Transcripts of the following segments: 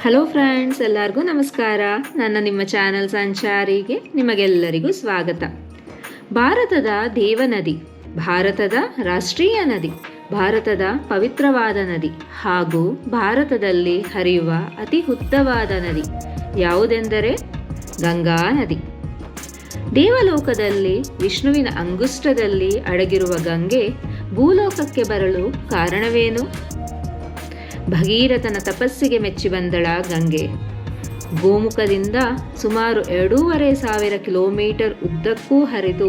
Hello friends, ಎಲ್ಲರಿಗೂ ನಮಸ್ಕಾರ. ನನ್ನ ನಿಮ್ಮ ಚಾನಲ್ ಸಂಚಾರಿಗೆ ನಿಮಗೆಲ್ಲರಿಗೂ ಸ್ವಾಗತ. ಭಾರತದ ದೇವನದಿ, ಭಾರತದ ರಾಷ್ಟ್ರೀಯ ನದಿ, ಭಾರತದ ಪವಿತ್ರವಾದ ನದಿ ಹಾಗೂ ಭಾರತದಲ್ಲಿ ಹರಿಯುವ ಅತಿ ಉದ್ದವಾದ ನದಿ ಯಾವುದೆಂದರೆ ಗಂಗಾ ನದಿ. ದೇವಲೋಕದಲ್ಲಿ ವಿಷ್ಣುವಿನ ಅಂಗುಷ್ಟದಲ್ಲಿ ಅಡಗಿರುವ ಗಂಗೆ ಭೂಲೋಕಕ್ಕೆ ಬರಲು ಕಾರಣವೇನು? ಭಗೀರಥನ ತಪಸ್ಸಿಗೆ ಮೆಚ್ಚಿ ಬಂದಳ ಗಂಗೆ. ಗೋಮುಖದಿಂದ ಸುಮಾರು 2,500 ಕಿಲೋಮೀಟರ್ ಉದ್ದಕ್ಕೂ ಹರಿದು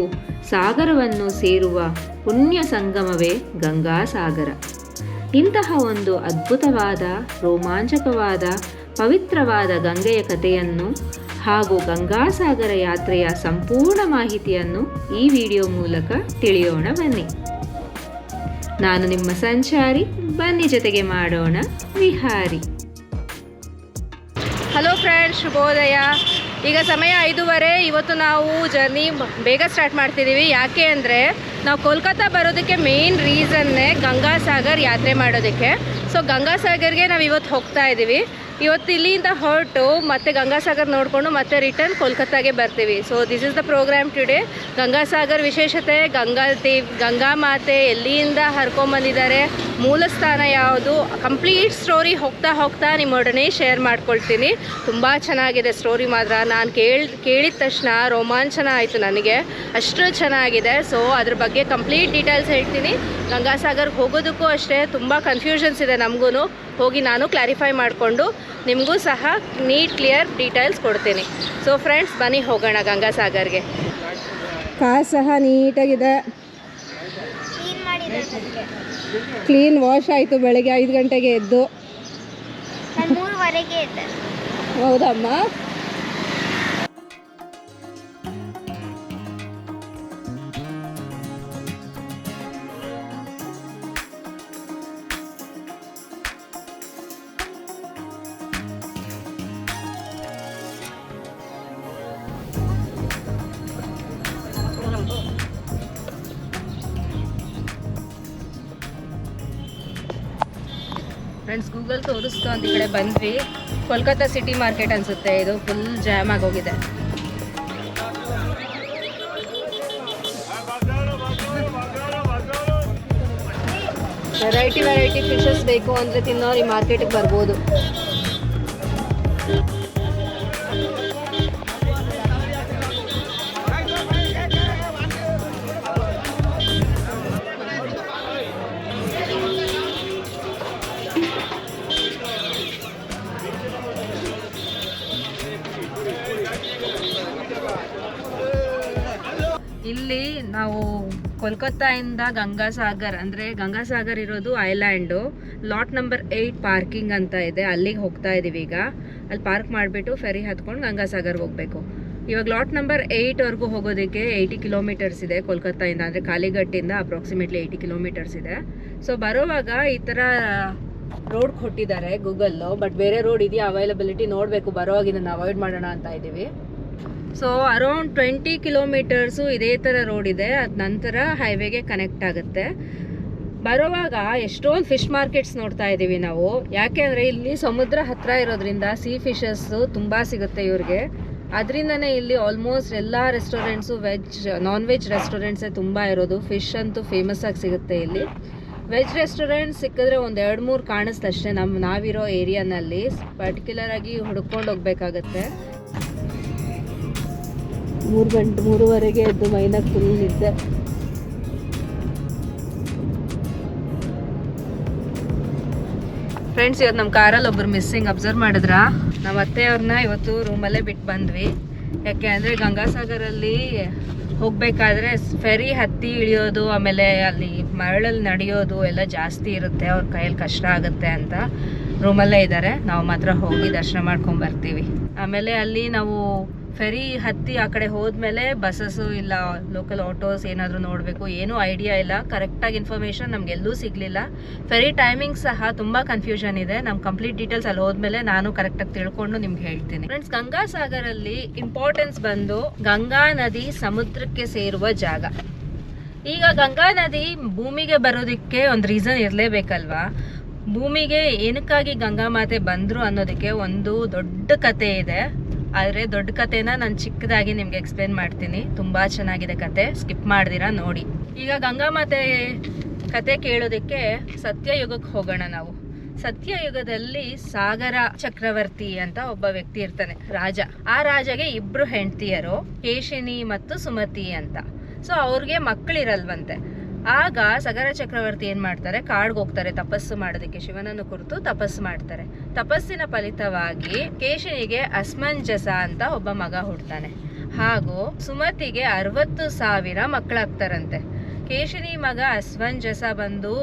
ಸಾಗರವನ್ನು ಸೇರುವ ಪುಣ್ಯ ಸಂಗಮವೇ ಗಂಗಾ ಸಾಗರ. ಇಂತಹ ಒಂದು ಅದ್ಭುತವಾದ, ರೋಮಾಂಚಕವಾದ, ಪವಿತ್ರವಾದ ಗಂಗೆಯ ಕಥೆಯನ್ನು ಹಾಗೂ ಗಂಗಾಸಾಗರ ಯಾತ್ರೆಯ ಸಂಪೂರ್ಣ ಮಾಹಿತಿಯನ್ನು ಈ ವಿಡಿಯೋ ಮೂಲಕ ತಿಳಿಯೋಣ ಬನ್ನಿ. ನಾನು ನಿಮ್ಮ ಸಂಚಾರಿ, ಬನ್ನಿ ಜೊತೆಗೆ ಮಾಡೋಣ ವಿಹಾರಿ. ಹಲೋ ಫ್ರೆಂಡ್ಸ್, ಶುಭೋದಯ. ಈಗ ಸಮಯ 5:30. ಇವತ್ತು ನಾವು ಜರ್ನಿ ಬೇಗ ಸ್ಟಾರ್ಟ್ ಮಾಡ್ತಿದ್ದೀವಿ. ಯಾಕೆ ಅಂದರೆ ನಾವು ಕೋಲ್ಕತ್ತಾ ಬರೋದಕ್ಕೆ ಮೇನ್ ರೀಸನ್ನೇ ಗಂಗಾಸಾಗರ್ ಯಾತ್ರೆ ಮಾಡೋದಕ್ಕೆ. ಸೊ ಗಂಗಾಸಾಗರ್ಗೆ ನಾವು ಇವತ್ತು ಹೋಗ್ತಾ ಇದ್ದೀವಿ. ಇವತ್ತು ಇಲ್ಲಿಂದ ಹೊರಟು ಮತ್ತೆ ಗಂಗಾಸಾಗರ್ ನೋಡಿಕೊಂಡು ಮತ್ತೆ ರಿಟರ್ನ್ ಕೋಲ್ಕತ್ತಾಗೆ ಬರ್ತೀವಿ. So this is the program today. Gangasagar ವಿಶೇಷತೆ, ಗಂಗಾ ಮಾತೆ ಎಲ್ಲಿಂದ ಹರ್ಕೊಂಬಂದಿದ್ದಾರೆ, ಮೂಲ ಸ್ಥಾನ ಯಾವುದು, ಕಂಪ್ಲೀಟ್ ಸ್ಟೋರಿ ಹೋಗ್ತಾ ನಿಮ್ಮೊಡನೆ ಶೇರ್ ಮಾಡ್ಕೊಳ್ತೀನಿ. ತುಂಬ ಚೆನ್ನಾಗಿದೆ ಸ್ಟೋರಿ ಮಾತ್ರ. ನಾನು ಕೇಳಿದ ತಕ್ಷಣ ರೋಮಾಂಚನ ಆಯಿತು ನನಗೆ, ಅಷ್ಟು ಚೆನ್ನಾಗಿದೆ. ಸೊ ಅದ್ರ ಬಗ್ಗೆ ಕಂಪ್ಲೀಟ್ ಡೀಟೇಲ್ಸ್ ಹೇಳ್ತೀನಿ. ಗಂಗಾಸಾಗರ್ಗೆ ಹೋಗೋದಕ್ಕೂ ಅಷ್ಟೇ ತುಂಬ ಕನ್ಫ್ಯೂಷನ್ಸ್ ಇದೆ ನಮಗೂ. ಹೋಗಿ ನಾನು ಕ್ಲಾರಿಫೈ ಮಾಡಿಕೊಂಡು ನಿಮಗೂ ಸಹ ನೀಟ್ ಕ್ಲಿಯರ್ ಡೀಟೇಲ್ಸ್ ಕೊಡ್ತೀನಿ. ಸೊ ಫ್ರೆಂಡ್ಸ್, ಬನ್ನಿ ಹೋಗೋಣ ಗಂಗಾಸಾಗರ್ಗೆ. ಕಾರ್ ಸಹ ನೀಟಾಗಿದೆ, ಕ್ಲೀನ್ ವಾಶ್ ಆಯಿತು. ಬೆಳಗ್ಗೆ 5 ಗಂಟೆಗೆ ಎದ್ದು. 3:15ಗೆ ಎದ್ದೆ. ಹೌದಮ್ಮ. ಫ್ರೆಂಡ್ಸ್, ಗೂಗಲ್ ತೋರಿಸ್ತು ಅಂತ ಈ ಕಡೆ ಬಂದ್ವಿ. ಕೋಲ್ಕತ್ತಾ ಸಿಟಿ ಮಾರ್ಕೆಟ್ ಅನಿಸುತ್ತೆ ಇದು. ಫುಲ್ ಜಾಮ್ ಆಗೋಗಿದೆ. ವೆರೈಟಿ ಫಿಶಸ್ ಬೇಕು ಅಂದರೆ ತಿನ್ನೋರು ಈ ಮಾರ್ಕೆಟಿಗೆ ಬರ್ಬೋದು. ಇಲ್ಲಿ ನಾವು ಕೋಲ್ಕತ್ತಾಯಿಂದ ಗಂಗಾಸಾಗರ್, ಅಂದರೆ ಗಂಗಾಸಾಗರ್ ಇರೋದು ಐಲ್ಯಾಂಡು, ಲಾಟ್ ನಂಬರ್ 8 ಪಾರ್ಕಿಂಗ್ ಅಂತ ಇದೆ. ಅಲ್ಲಿಗೆ ಹೋಗ್ತಾ ಇದ್ದೀವಿ ಈಗ. ಅಲ್ಲಿ ಪಾರ್ಕ್ ಮಾಡಿಬಿಟ್ಟು ಫೆರಿ ಹತ್ಕೊಂಡು ಗಂಗಾಸಾಗರ್ಗೆ ಹೋಗಬೇಕು. ಇವಾಗ ಲಾಟ್ ನಂಬರ್ 8ವರೆಗೂ ಹೋಗೋದಕ್ಕೆ 80 ಕಿಲೋಮೀಟರ್ಸ್ ಇದೆ ಕೋಲ್ಕತ್ತಾಯಿಂದ, ಅಂದರೆ ಕಾಲಿಘಟ್ಟಿಂದ ಅಪ್ರಾಕ್ಸಿಮೇಟ್ಲಿ 80 ಕಿಲೋಮೀಟರ್ಸ್ ಇದೆ. ಸೊ ಬರೋವಾಗ ಈ ಥರ ರೋಡ್ ಕೊಟ್ಟಿದ್ದಾರೆ ಗೂಗಲ್ಲು, ಬಟ್ ಬೇರೆ ರೋಡ್ ಇದೆಯಾ ಅವೈಲಬಿಲಿಟಿ ನೋಡಬೇಕು. ಬರೋವಾಗ ಇದನ್ನು ಅವಾಯ್ಡ್ ಮಾಡೋಣ ಅಂತ ಇದ್ದೀವಿ. ಸೊ ಅರೌಂಡ್ 20 ಕಿಲೋಮೀಟರ್ಸು ಇದೇ ಥರ ರೋಡ್ ಇದೆ. ಅದ ನಂತರ ಹೈವೇಗೆ ಕನೆಕ್ಟ್ ಆಗುತ್ತೆ. ಬರೋವಾಗ ಎಷ್ಟೊಂದು ಫಿಶ್ ಮಾರ್ಕೆಟ್ಸ್ ನೋಡ್ತಾ ಇದ್ದೀವಿ ನಾವು. ಯಾಕೆ ಅಂದರೆ ಇಲ್ಲಿ ಸಮುದ್ರ ಹತ್ತಿರ ಇರೋದ್ರಿಂದ ಸೀ ಫಿಶಸ್ಸು ತುಂಬ ಸಿಗುತ್ತೆ ಇವ್ರಿಗೆ. ಅದರಿಂದನೇ ಇಲ್ಲಿ ಆಲ್ಮೋಸ್ಟ್ ಎಲ್ಲ ರೆಸ್ಟೋರೆಂಟ್ಸು ನಾನ್ ವೆಜ್ ರೆಸ್ಟೋರೆಂಟ್ಸೇ ತುಂಬ ಇರೋದು. ಫಿಶ್ ಅಂತೂ ಫೇಮಸ್ ಆಗಿ ಸಿಗುತ್ತೆ ಇಲ್ಲಿ. ವೆಜ್ ರೆಸ್ಟೋರೆಂಟ್ ಸಿಕ್ಕಿದ್ರೆ ಒಂದು 2-3 ಕಾಣಿಸ್ತಷ್ಟೇ ನಾವಿರೋ ಏರಿಯಾನಲ್ಲಿ. ಪರ್ಟಿಕ್ಯುಲರ್ ಆಗಿ ಹುಡ್ಕೊಂಡು ಹೋಗ್ಬೇಕಾಗತ್ತೆ. 3:30ಗೆ ಎದ್ದು ಮೈನಾಗ ಫುಲ್ ನಿದ್ದೆ. ಫ್ರೆಂಡ್ಸ್, ಇವತ್ತು ನಮ್ಮ ಕಾರಲ್ಲಿ ಒಬ್ಬರು ಮಿಸ್ಸಿಂಗ್. ಅಬ್ಸರ್ವ್ ಮಾಡಿದ್ರ? ನಮ್ಮ ಅತ್ತೆಯವ್ರನ್ನ ಇವತ್ತು ರೂಮಲ್ಲೇ ಬಿಟ್ಟು ಬಂದ್ವಿ. ಯಾಕೆ ಅಂದರೆ ಗಂಗಾಸಾಗರಲ್ಲಿ ಹೋಗಬೇಕಾದ್ರೆ ಫೆರಿ ಹತ್ತಿ ಇಳಿಯೋದು, ಆಮೇಲೆ ಅಲ್ಲಿ ಮರಳಲ್ಲಿ ನಡೆಯೋದು ಎಲ್ಲ ಜಾಸ್ತಿ ಇರುತ್ತೆ. ಅವ್ರ ಕೈಯಲ್ಲಿ ಕಷ್ಟ ಆಗುತ್ತೆ ಅಂತ ರೂಮಲ್ಲೇ ಇದ್ದಾರೆ. ನಾವು ಮಾತ್ರ ಹೋಗಿ ದರ್ಶನ ಮಾಡ್ಕೊಂಡು ಬರ್ತೀವಿ. ಆಮೇಲೆ ಅಲ್ಲಿ ನಾವು ಫೆರಿ ಹತ್ತಿ ಆ ಕಡೆ ಹೋದ್ಮೇಲೆ ಬಸ್ಸಸ್ಸು ಇಲ್ಲ ಲೋಕಲ್ ಆಟೋಸ್ ಏನಾದರೂ ನೋಡಬೇಕು, ಏನೂ ಐಡಿಯಾ ಇಲ್ಲ. ಕರೆಕ್ಟಾಗಿ ಇನ್ಫಾರ್ಮೇಷನ್ ನಮಗೆಲ್ಲೂ ಸಿಗಲಿಲ್ಲ. ಫೆರಿ ಟೈಮಿಂಗ್ ಸಹ ತುಂಬ ಕನ್ಫ್ಯೂಷನ್ ಇದೆ. ನಮ್ಮ ಕಂಪ್ಲೀಟ್ ಡೀಟೇಲ್ಸ್ ಅಲ್ಲಿ ಹೋದ್ಮೇಲೆ ನಾನು ಕರೆಕ್ಟಾಗಿ ತಿಳ್ಕೊಂಡು ನಿಮ್ಗೆ ಹೇಳ್ತೀನಿ. ಫ್ರೆಂಡ್ಸ್, ಗಂಗಾಸಾಗರಲ್ಲಿ ಇಂಪಾರ್ಟೆನ್ಸ್ ಬಂದು ಗಂಗಾ ನದಿ ಸಮುದ್ರಕ್ಕೆ ಸೇರುವ ಜಾಗ. ಈಗ ಗಂಗಾ ನದಿ ಭೂಮಿಗೆ ಬರೋದಕ್ಕೆ ಒಂದು ರೀಸನ್ ಇರಲೇಬೇಕಲ್ವಾ. ಭೂಮಿಗೆ ಏನಕ್ಕಾಗಿ ಗಂಗಾ ಮಾತೆ ಬಂದರು ಅನ್ನೋದಕ್ಕೆ ಒಂದು ದೊಡ್ಡ ಕತೆ ಇದೆ. ಆದರೆ ದೊಡ್ಡ ಕತೆನ ನಾನು ಚಿಕ್ಕದಾಗಿ ನಿಮಗೆ ಎಕ್ಸ್ಪ್ಲೇನ್ ಮಾಡ್ತೀನಿ. ತುಂಬ ಚೆನ್ನಾಗಿದೆ ಕತೆ, ಸ್ಕಿಪ್ ಮಾಡ್ದಿರಾ ನೋಡಿ. ಈಗ ಗಂಗಾ ಮಾತೆ ಕತೆ ಕೇಳೋದಕ್ಕೆ ಸತ್ಯಯುಗಕ್ಕೆ ಹೋಗೋಣ ನಾವು. ಸತ್ಯಯುಗದಲ್ಲಿ ಸಾಗರ ಚಕ್ರವರ್ತಿ ಅಂತ ಒಬ್ಬ ವ್ಯಕ್ತಿ ಇರ್ತಾನೆ, ರಾಜ. ಆ ರಾಜಗೆ 2 ಹೆಂಡತಿಯರು, ಕೇಶಿನಿ ಮತ್ತು ಸುಮತಿ ಅಂತ. ಸೊ ಅವ್ರಿಗೆ ಮಕ್ಕಳಿರಲ್ವಂತೆ. ಆಗ ಸಾಗರ ಚಕ್ರವರ್ತಿ ಏನ್ ಮಾಡ್ತಾರೆ, ಕಾಡ್ಗೆ ಹೋಗ್ತಾರೆ ತಪಸ್ಸು ಮಾಡೋದಕ್ಕೆ. ಶಿವನನ್ನು ಕುರಿತು ತಪಸ್ಸು ಮಾಡ್ತಾರೆ. ತಪಸ್ಸಿನ ಫಲಿತವಾಗಿ ಕೇಶಿನಿಗೆ ಅಸ್ಮಂಜಸ ಅಂತ ಒಬ್ಬ ಮಗ ಹುಡ್ತಾನೆ. ಹಾಗೂ ಸುಮತಿಗೆ 60,000 ಮಕ್ಕಳಾಗ್ತಾರಂತೆ. ಕೇಶಿನಿ ಮಗ ಅಸ್ಮಂಜಸ ಬಂದು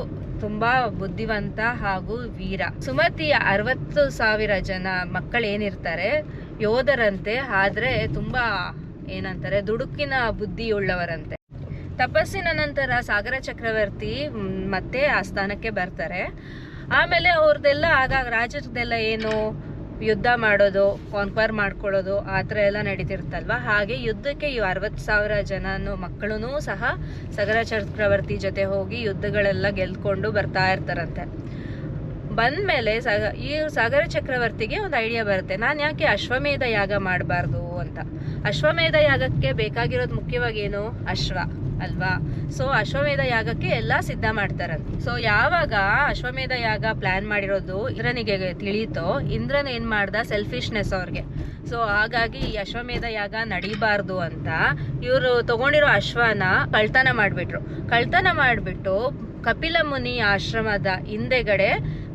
ತುಂಬಾ ಬುದ್ಧಿವಂತ ಹಾಗೂ ವೀರ. ಸುಮತಿಯ 60,000 ಜನ ಮಕ್ಕಳೇನಿರ್ತಾರೆ ಯೋಧರಂತೆ, ಆದ್ರೆ ತುಂಬಾ ಏನಂತಾರೆ ದುಡುಕಿನ ಬುದ್ಧಿಯುಳ್ಳವರಂತೆ. ತಪಸ್ಸಿನ ನಂತರ ಸಾಗರ ಚಕ್ರವರ್ತಿ ಮತ್ತೆ ಆ ಸ್ಥಾನಕ್ಕೆ ಬರ್ತಾರೆ. ಆಮೇಲೆ ಅವ್ರದ್ದೆಲ್ಲ ಆಗಾಗ ರಾಜ್ಯದೆಲ್ಲ ಏನು ಯುದ್ಧ ಮಾಡೋದು, ಕಾನ್ಕ್ವರ್ ಮಾಡ್ಕೊಳ್ಳೋದು ಆ ಥರ ಎಲ್ಲ ನಡೀತಿರ್ತಲ್ವ. ಹಾಗೆ ಯುದ್ಧಕ್ಕೆ ಈ 60,000 ಜನನು ಮಕ್ಕಳೂ ಸಹ ಸಾಗರ ಚಕ್ರವರ್ತಿ ಜೊತೆ ಹೋಗಿ ಯುದ್ಧಗಳೆಲ್ಲ ಗೆಲ್ಕೊಂಡು ಬರ್ತಾ ಇರ್ತಾರಂತೆ. ಬಂದಮೇಲೆ ಈ ಸಾಗರ ಚಕ್ರವರ್ತಿಗೆ ಒಂದು ಐಡಿಯಾ ಬರುತ್ತೆ, ನಾನು ಯಾಕೆ ಅಶ್ವಮೇಧ ಯಾಗ ಮಾಡಬಾರ್ದು ಅಂತ. ಅಶ್ವಮೇಧ ಯಾಗಕ್ಕೆ ಬೇಕಾಗಿರೋದು ಮುಖ್ಯವಾಗಿ ಏನು, ಅಶ್ವ ಅಲ್ವಾ. ಸೊ ಅಶ್ವಮೇಧ ಯಾಗಕ್ಕೆ ಎಲ್ಲ ಸಿದ್ಧ ಮಾಡ್ತಾರಂತೆ. ಸೊ ಯಾವಾಗ ಅಶ್ವಮೇಧ ಯಾಗ ಪ್ಲಾನ್ ಮಾಡಿರೋದು ಇಂದ್ರನಿಗೆ ತಿಳಿಯಿತೋ, ಇಂದ್ರನ್ ಏನ್ ಮಾಡ್ದ, ಸೆಲ್ಫಿಶ್ನೆಸ್ ಅವ್ರಿಗೆ. ಸೊ ಹಾಗಾಗಿ ಈ ಅಶ್ವಮೇಧ ಯಾಗ ನಡೀಬಾರ್ದು ಅಂತ ಇವರು ತಗೊಂಡಿರೋ ಅಶ್ವನ ಕಳ್ತನ ಮಾಡಿಬಿಟ್ಟು ಕಪಿಲ ಮುನಿ ಆಶ್ರಮದ ಹಿಂದೆಗಡೆ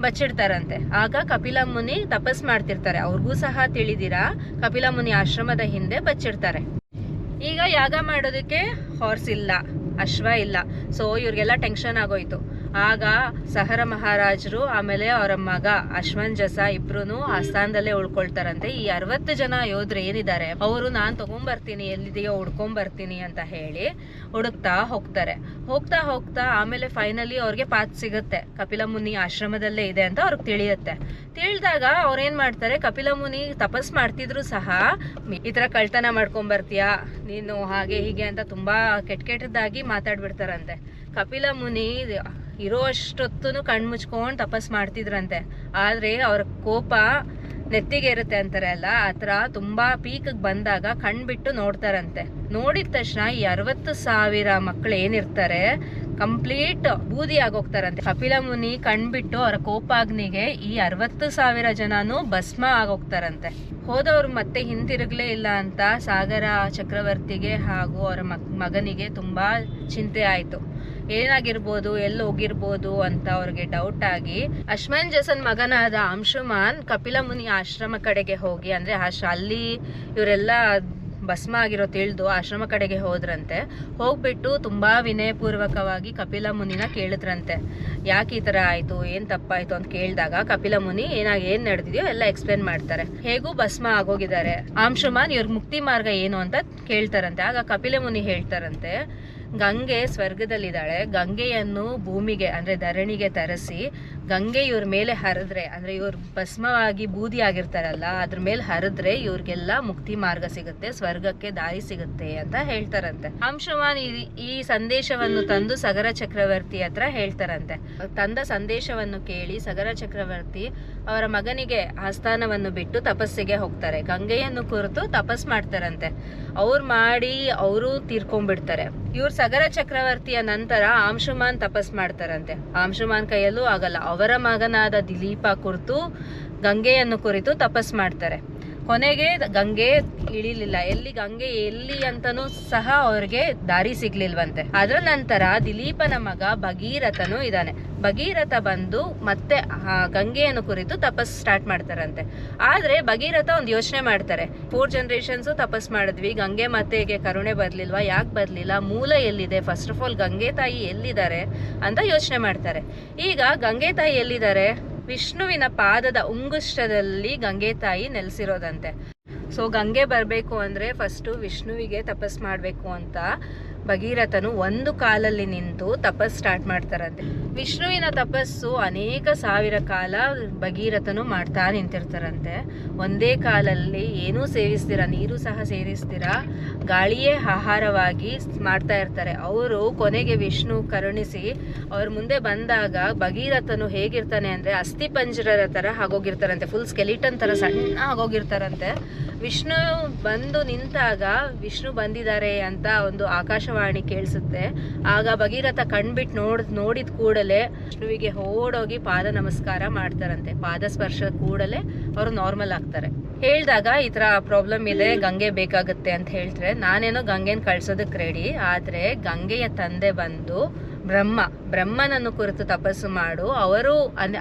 ಬಚ್ಚಿಡ್ತಾರಂತೆ. ಆಗ ಕಪಿಲ ಮುನಿ ತಪಸ್ ಮಾಡ್ತಿರ್ತಾರೆ. ಅವ್ರಿಗೂ ಸಹ ತಿಳಿದಿರಾ ಕಪಿಲ ಮುನಿ ಆಶ್ರಮದ ಹಿಂದೆ ಬಚ್ಚಿಡ್ತಾರೆ. ಈಗ ಯಾಗ ಮಾಡೋದಕ್ಕೆ ಹಾರ್ಸ್ ಇಲ್ಲ, ಅಶ್ವ ಇಲ್ಲ. ಸೊ ಇವ್ರಿಗೆಲ್ಲ ಟೆನ್ಷನ್ ಆಗೋಯ್ತು. ಆಗ ಸಹರ ಮಹಾರಾಜರು ಆಮೇಲೆ ಅವರ ಮಗ ಅಶ್ವಂಜಸ ಇಬ್ರು ಆ ಸ್ಥಾನದಲ್ಲೇ ಉಳ್ಕೊಳ್ತಾರಂತೆ. ಈ 60 ಜನ ಯೋಧರು ಏನಿದ್ದಾರೆ ಅವರು ನಾನು ತಗೊಂಡ್ಬರ್ತೀನಿ, ಎಲ್ಲಿದೆಯೋ ಹುಡ್ಕೊಂಡ್ಬರ್ತೀನಿ ಅಂತ ಹೇಳಿ ಹುಡುಕ್ತಾ ಹೋಗ್ತಾ ಆಮೇಲೆ ಫೈನಲಿ ಅವ್ರಿಗೆ ಪಾತ್ ಸಿಗುತ್ತೆ, ಕಪಿಲ ಮುನಿ ಆಶ್ರಮದಲ್ಲೇ ಇದೆ ಅಂತ ಅವ್ರಿಗೆ ತಿಳಿಯುತ್ತೆ. ತಿಳಿದಾಗ ಅವ್ರೇನ್ ಮಾಡ್ತಾರೆ, ಕಪಿಲ ಮುನಿ ತಪಸ್ ಮಾಡ್ತಿದ್ರು ಸಹ ಈ ತರ ಕಳ್ತನ ಮಾಡ್ಕೊಂಡ್ಬರ್ತೀಯಾ ನೀನು, ಹಾಗೆ ಹೀಗೆ ಅಂತ ತುಂಬಾ ಕೆಟ್ಟದಾಗಿ ಮಾತಾಡ್ಬಿಡ್ತಾರಂತೆ. ಕಪಿಲ ಮುನಿ ಇರೋ ಅಷ್ಟೊತ್ತು ಕಣ್ಮುಚ್ಕೊಂಡು ತಪಸ್ ಮಾಡ್ತಿದ್ರಂತೆ. ಆದ್ರೆ ಅವ್ರ ಕೋಪ ನೆತ್ತಿಗೆ ಇರುತ್ತೆ ಅಂತಾರೆ ಅಲ್ಲ, ಆ ಥರ ತುಂಬಾ ಪೀಕ್ ಬಂದಾಗ ಕಣ್ಬಿಟ್ಟು ನೋಡ್ತಾರಂತೆ. ನೋಡಿದ ತಕ್ಷಣ ಈ 60,000 ಮಕ್ಕಳು ಏನಿರ್ತಾರೆ ಕಂಪ್ಲೀಟ್ ಬೂದಿ ಆಗೋಗ್ತಾರಂತೆ. ಕಪಿಲ ಮುನಿ ಕಣ್ಬಿಟ್ಟು ಅವರ ಕೋಪಾಗ್ನಿಗೆ ಈ 60,000 ಜನನು ಭಸ್ಮ ಆಗೋಗ್ತಾರಂತೆ. ಹೋದವ್ರು ಮತ್ತೆ ಹಿಂತಿರುಗ್ಲೇ ಇಲ್ಲ ಅಂತ ಸಾಗರ ಚಕ್ರವರ್ತಿಗೆ ಹಾಗೂ ಅವರ ಮಗನಿಗೆ ತುಂಬಾ ಚಿಂತೆ ಆಯ್ತು. ಏನಾಗಿರ್ಬೋದು, ಎಲ್ಲಿ ಹೋಗಿರ್ಬೋದು ಅಂತ ಅವ್ರಿಗೆ ಡೌಟ್ ಆಗಿ ಅಶ್ಮಂಜಸನ್ ಮಗನಾದ ಅಂಶುಮಾನ್ ಕಪಿಲ ಮುನಿ ಆಶ್ರಮ ಕಡೆಗೆ ಹೋಗಿ, ಅಂದ್ರೆ ಅಲ್ಲಿ ಇವರೆಲ್ಲ ಭಸ್ಮ ಆಗಿರೋ ತಿಳಿದು ಆಶ್ರಮ ಕಡೆಗೆ ಹೋದ್ರಂತೆ. ಹೋಗ್ಬಿಟ್ಟು ತುಂಬಾ ವಿನಯಪೂರ್ವಕವಾಗಿ ಕಪಿಲ ಮುನಿನ ಕೇಳಿದ್ರಂತೆ, ಯಾಕೆ ಈ ತರ ಆಯ್ತು, ಏನ್ ತಪ್ಪಾಯ್ತು ಅಂತ ಕೇಳಿದಾಗ ಕಪಿಲ ಮುನಿ ಏನ್ ನಡೆದಿದೆಯೋ ಎಲ್ಲ ಎಕ್ಸ್ಪ್ಲೇನ್ ಮಾಡ್ತಾರೆ. ಹೇಗೂ ಭಸ್ಮ ಆಗೋಗಿದ್ದಾರೆ. ಅಂಶುಮಾನ್ ಇವ್ರಿಗೆ ಮುಕ್ತಿ ಮಾರ್ಗ ಏನು ಅಂತ ಕೇಳ್ತಾರಂತೆ. ಆಗ ಕಪಿಲ ಮುನಿ ಹೇಳ್ತಾರಂತೆ, ಗಂಗೆ ಸ್ವರ್ಗದಲ್ಲಿದ್ದಾಳೆ, ಗಂಗೆಯನ್ನು ಭೂಮಿಗೆ ಅಂದ್ರೆ ಧರಣಿಗೆ ತರಿಸಿ ಗಂಗೆ ಇವ್ರ ಮೇಲೆ ಹರಿದ್ರೆ, ಅಂದ್ರೆ ಇವ್ರು ಭಸ್ಮವಾಗಿ ಬೂದಿ ಆಗಿರ್ತಾರಲ್ಲ ಅದ್ರ ಮೇಲೆ ಹರಿದ್ರೆ ಇವ್ರಿಗೆಲ್ಲ ಮುಕ್ತಿ ಮಾರ್ಗ ಸಿಗುತ್ತೆ, ಸ್ವರ್ಗಕ್ಕೆ ದಾರಿ ಸಿಗುತ್ತೆ ಅಂತ ಹೇಳ್ತಾರಂತೆ. ಅಂಶುಮಾನ್ ಈ ಸಂದೇಶವನ್ನು ತಂದು ಸಾಗರ ಚಕ್ರವರ್ತಿ ಹತ್ರ ಹೇಳ್ತಾರಂತೆ. ತಂದ ಸಂದೇಶವನ್ನು ಕೇಳಿ ಸಾಗರ ಚಕ್ರವರ್ತಿ ಅವರ ಮಗನಿಗೆ ಆಸ್ಥಾನವನ್ನು ಬಿಟ್ಟು ತಪಸ್ಸಿಗೆ ಹೋಗ್ತಾರೆ. ಗಂಗೆಯನ್ನು ಕುರಿತು ತಪಸ್ ಮಾಡ್ತಾರಂತೆ. ಅವರು ತೀರ್ಕೊಂಡ್ಬಿಡ್ತಾರೆ. ಇವ್ರು ಸಾಗರ ಚಕ್ರವರ್ತಿಯ ನಂತರ ಅಂಶುಮಾನ್ ತಪಸ್ ಮಾಡ್ತಾರಂತೆ. ಅಂಶುಮಾನ್ ಕೈಯಲ್ಲೂ ಆಗಲ್ಲ. ಅವರ ಮಗನಾದ ದಿಲೀಪ ಕುರಿತು ಗಂಗೆಯನ್ನು ಕುರಿತು ತಪಸ್ ಮಾಡ್ತಾರೆ. ಕೊನೆಗೆ ಗಂಗೆ ಇಳಿಲಿಲ್ಲ. ಗಂಗೆ ಎಲ್ಲಿ ಅಂತನೂ ಸಹ ಅವ್ರಿಗೆ ದಾರಿ ಸಿಗ್ಲಿಲ್ವಂತೆ. ಅದರ ನಂತರ ದಿಲೀಪನ ಮಗ ಭಗೀರಥನು ಇದ್ದಾನೆ. ಭಗೀರಥ ಬಂದು ಮತ್ತೆ ಗಂಗೆಯನ್ನು ಕುರಿತು ತಪಸ್ ಸ್ಟಾರ್ಟ್ ಮಾಡ್ತಾರಂತೆ. ಆದ್ರೆ ಭಗೀರಥ ಒಂದು ಯೋಚನೆ ಮಾಡ್ತಾರೆ, 4 ಜನರೇಷನ್ಸು ತಪಸ್ ಮಾಡಿದ್ವಿ, ಗಂಗೆ ಮಾತೆಗೆ ಕರುಣೆ ಬರ್ಲಿಲ್ವಾ, ಯಾಕೆ ಬರ್ಲಿಲ್ಲ, ಮೂಲ ಎಲ್ಲಿದೆ, ಫಸ್ಟ್ ಆಫ್ ಆಲ್ ಗಂಗೆ ತಾಯಿ ಎಲ್ಲಿದ್ದಾರೆ ಅಂತ ಯೋಚನೆ ಮಾಡ್ತಾರೆ. ಈಗ ಗಂಗೆ ತಾಯಿ ಎಲ್ಲಿದ್ದಾರೆ, ವಿಷ್ಣುವಿನ ಪಾದದ ಉಂಗುಷ್ಟದಲ್ಲಿ ಗಂಗೆ ತಾಯಿ ನೆಲೆಸಿರೋದಂತೆ. ಸೊ ಗಂಗೆ ಬರಬೇಕು ಅಂದ್ರೆ ಫಸ್ಟು ವಿಷ್ಣುವಿಗೆ ತಪಸ್ ಮಾಡಬೇಕು ಅಂತ ಭಗೀರಥನು ಒಂದು ಕಾಲಲ್ಲಿ ನಿಂತು ತಪಸ್ ಸ್ಟಾರ್ಟ್ ಮಾಡ್ತಾರಂತೆ. ವಿಷ್ಣುವಿನ ತಪಸ್ಸು ಅನೇಕ ಸಾವಿರ ಕಾಲ ಭಗೀರಥನು ಮಾಡ್ತಾ ನಿಂತಿರ್ತಾರಂತೆ. ಒಂದೇ ಕಾಲಲ್ಲಿ ಏನೂ ಸೇವಿಸ್ತೀರ, ನೀರು ಸಹ ಸೇರಿಸ್ತೀರ, ಗಾಳಿಯೇ ಆಹಾರವಾಗಿ ಮಾಡ್ತಾ ಇರ್ತಾರೆ. ಅವರು ಕೊನೆಗೆ ವಿಷ್ಣು ಕರುಣಿಸಿ ಅವ್ರ ಮುಂದೆ ಬಂದಾಗ ಭಗೀರಥನು ಹೇಗಿರ್ತಾನೆ ಅಂದ್ರೆ ಅಸ್ಥಿ ಪಂಜರದ ತರ ಆಗೋಗಿರ್ತಾರಂತೆ, ಫುಲ್ ಸ್ಕೆಲಿಟನ್ ತರ ಸಣ್ಣ ಆಗೋಗಿರ್ತಾರಂತೆ. ವಿಷ್ಣು ಬಂದು ನಿಂತಾಗ ವಿಷ್ಣು ಬಂದಿದ್ದಾರೆ ಅಂತ ಒಂದು ಆಕಾಶವಾಣಿ ಕೇಳಿಸುತ್ತೆ. ಆಗ ಭಗೀರಥ ಕಣ್ಬಿಟ್ಟು ನೋಡಿದ ಕೂಡಲೇ ವಿಷ್ಣುವಿಗೆ ಓಡೋಗಿ ಪಾದ ನಮಸ್ಕಾರ ಮಾಡ್ತಾರಂತೆ. ಪಾದ ಸ್ಪರ್ಶ ಕೂಡಲೇ ಅವರು ನಾರ್ಮಲ್ ಆಗ್ತಾರೆ. ಹೇಳಿದಾಗ ಈ ಥರ ಪ್ರಾಬ್ಲಮ್ ಇದೆ, ಗಂಗೆ ಬೇಕಾಗುತ್ತೆ ಅಂತ ಹೇಳ್ತಾರೆ. ನಾನೇನೋ ಗಂಗೆನ ಕಳ್ಸೋದಕ್ಕೆ ರೆಡಿ, ಆದರೆ ಗಂಗೆಯ ತಂದೆ ಬಂದು ಬ್ರಹ್ಮನನ್ನು ಕುರಿತು ತಪಸ್ಸು ಮಾಡು, ಅವರು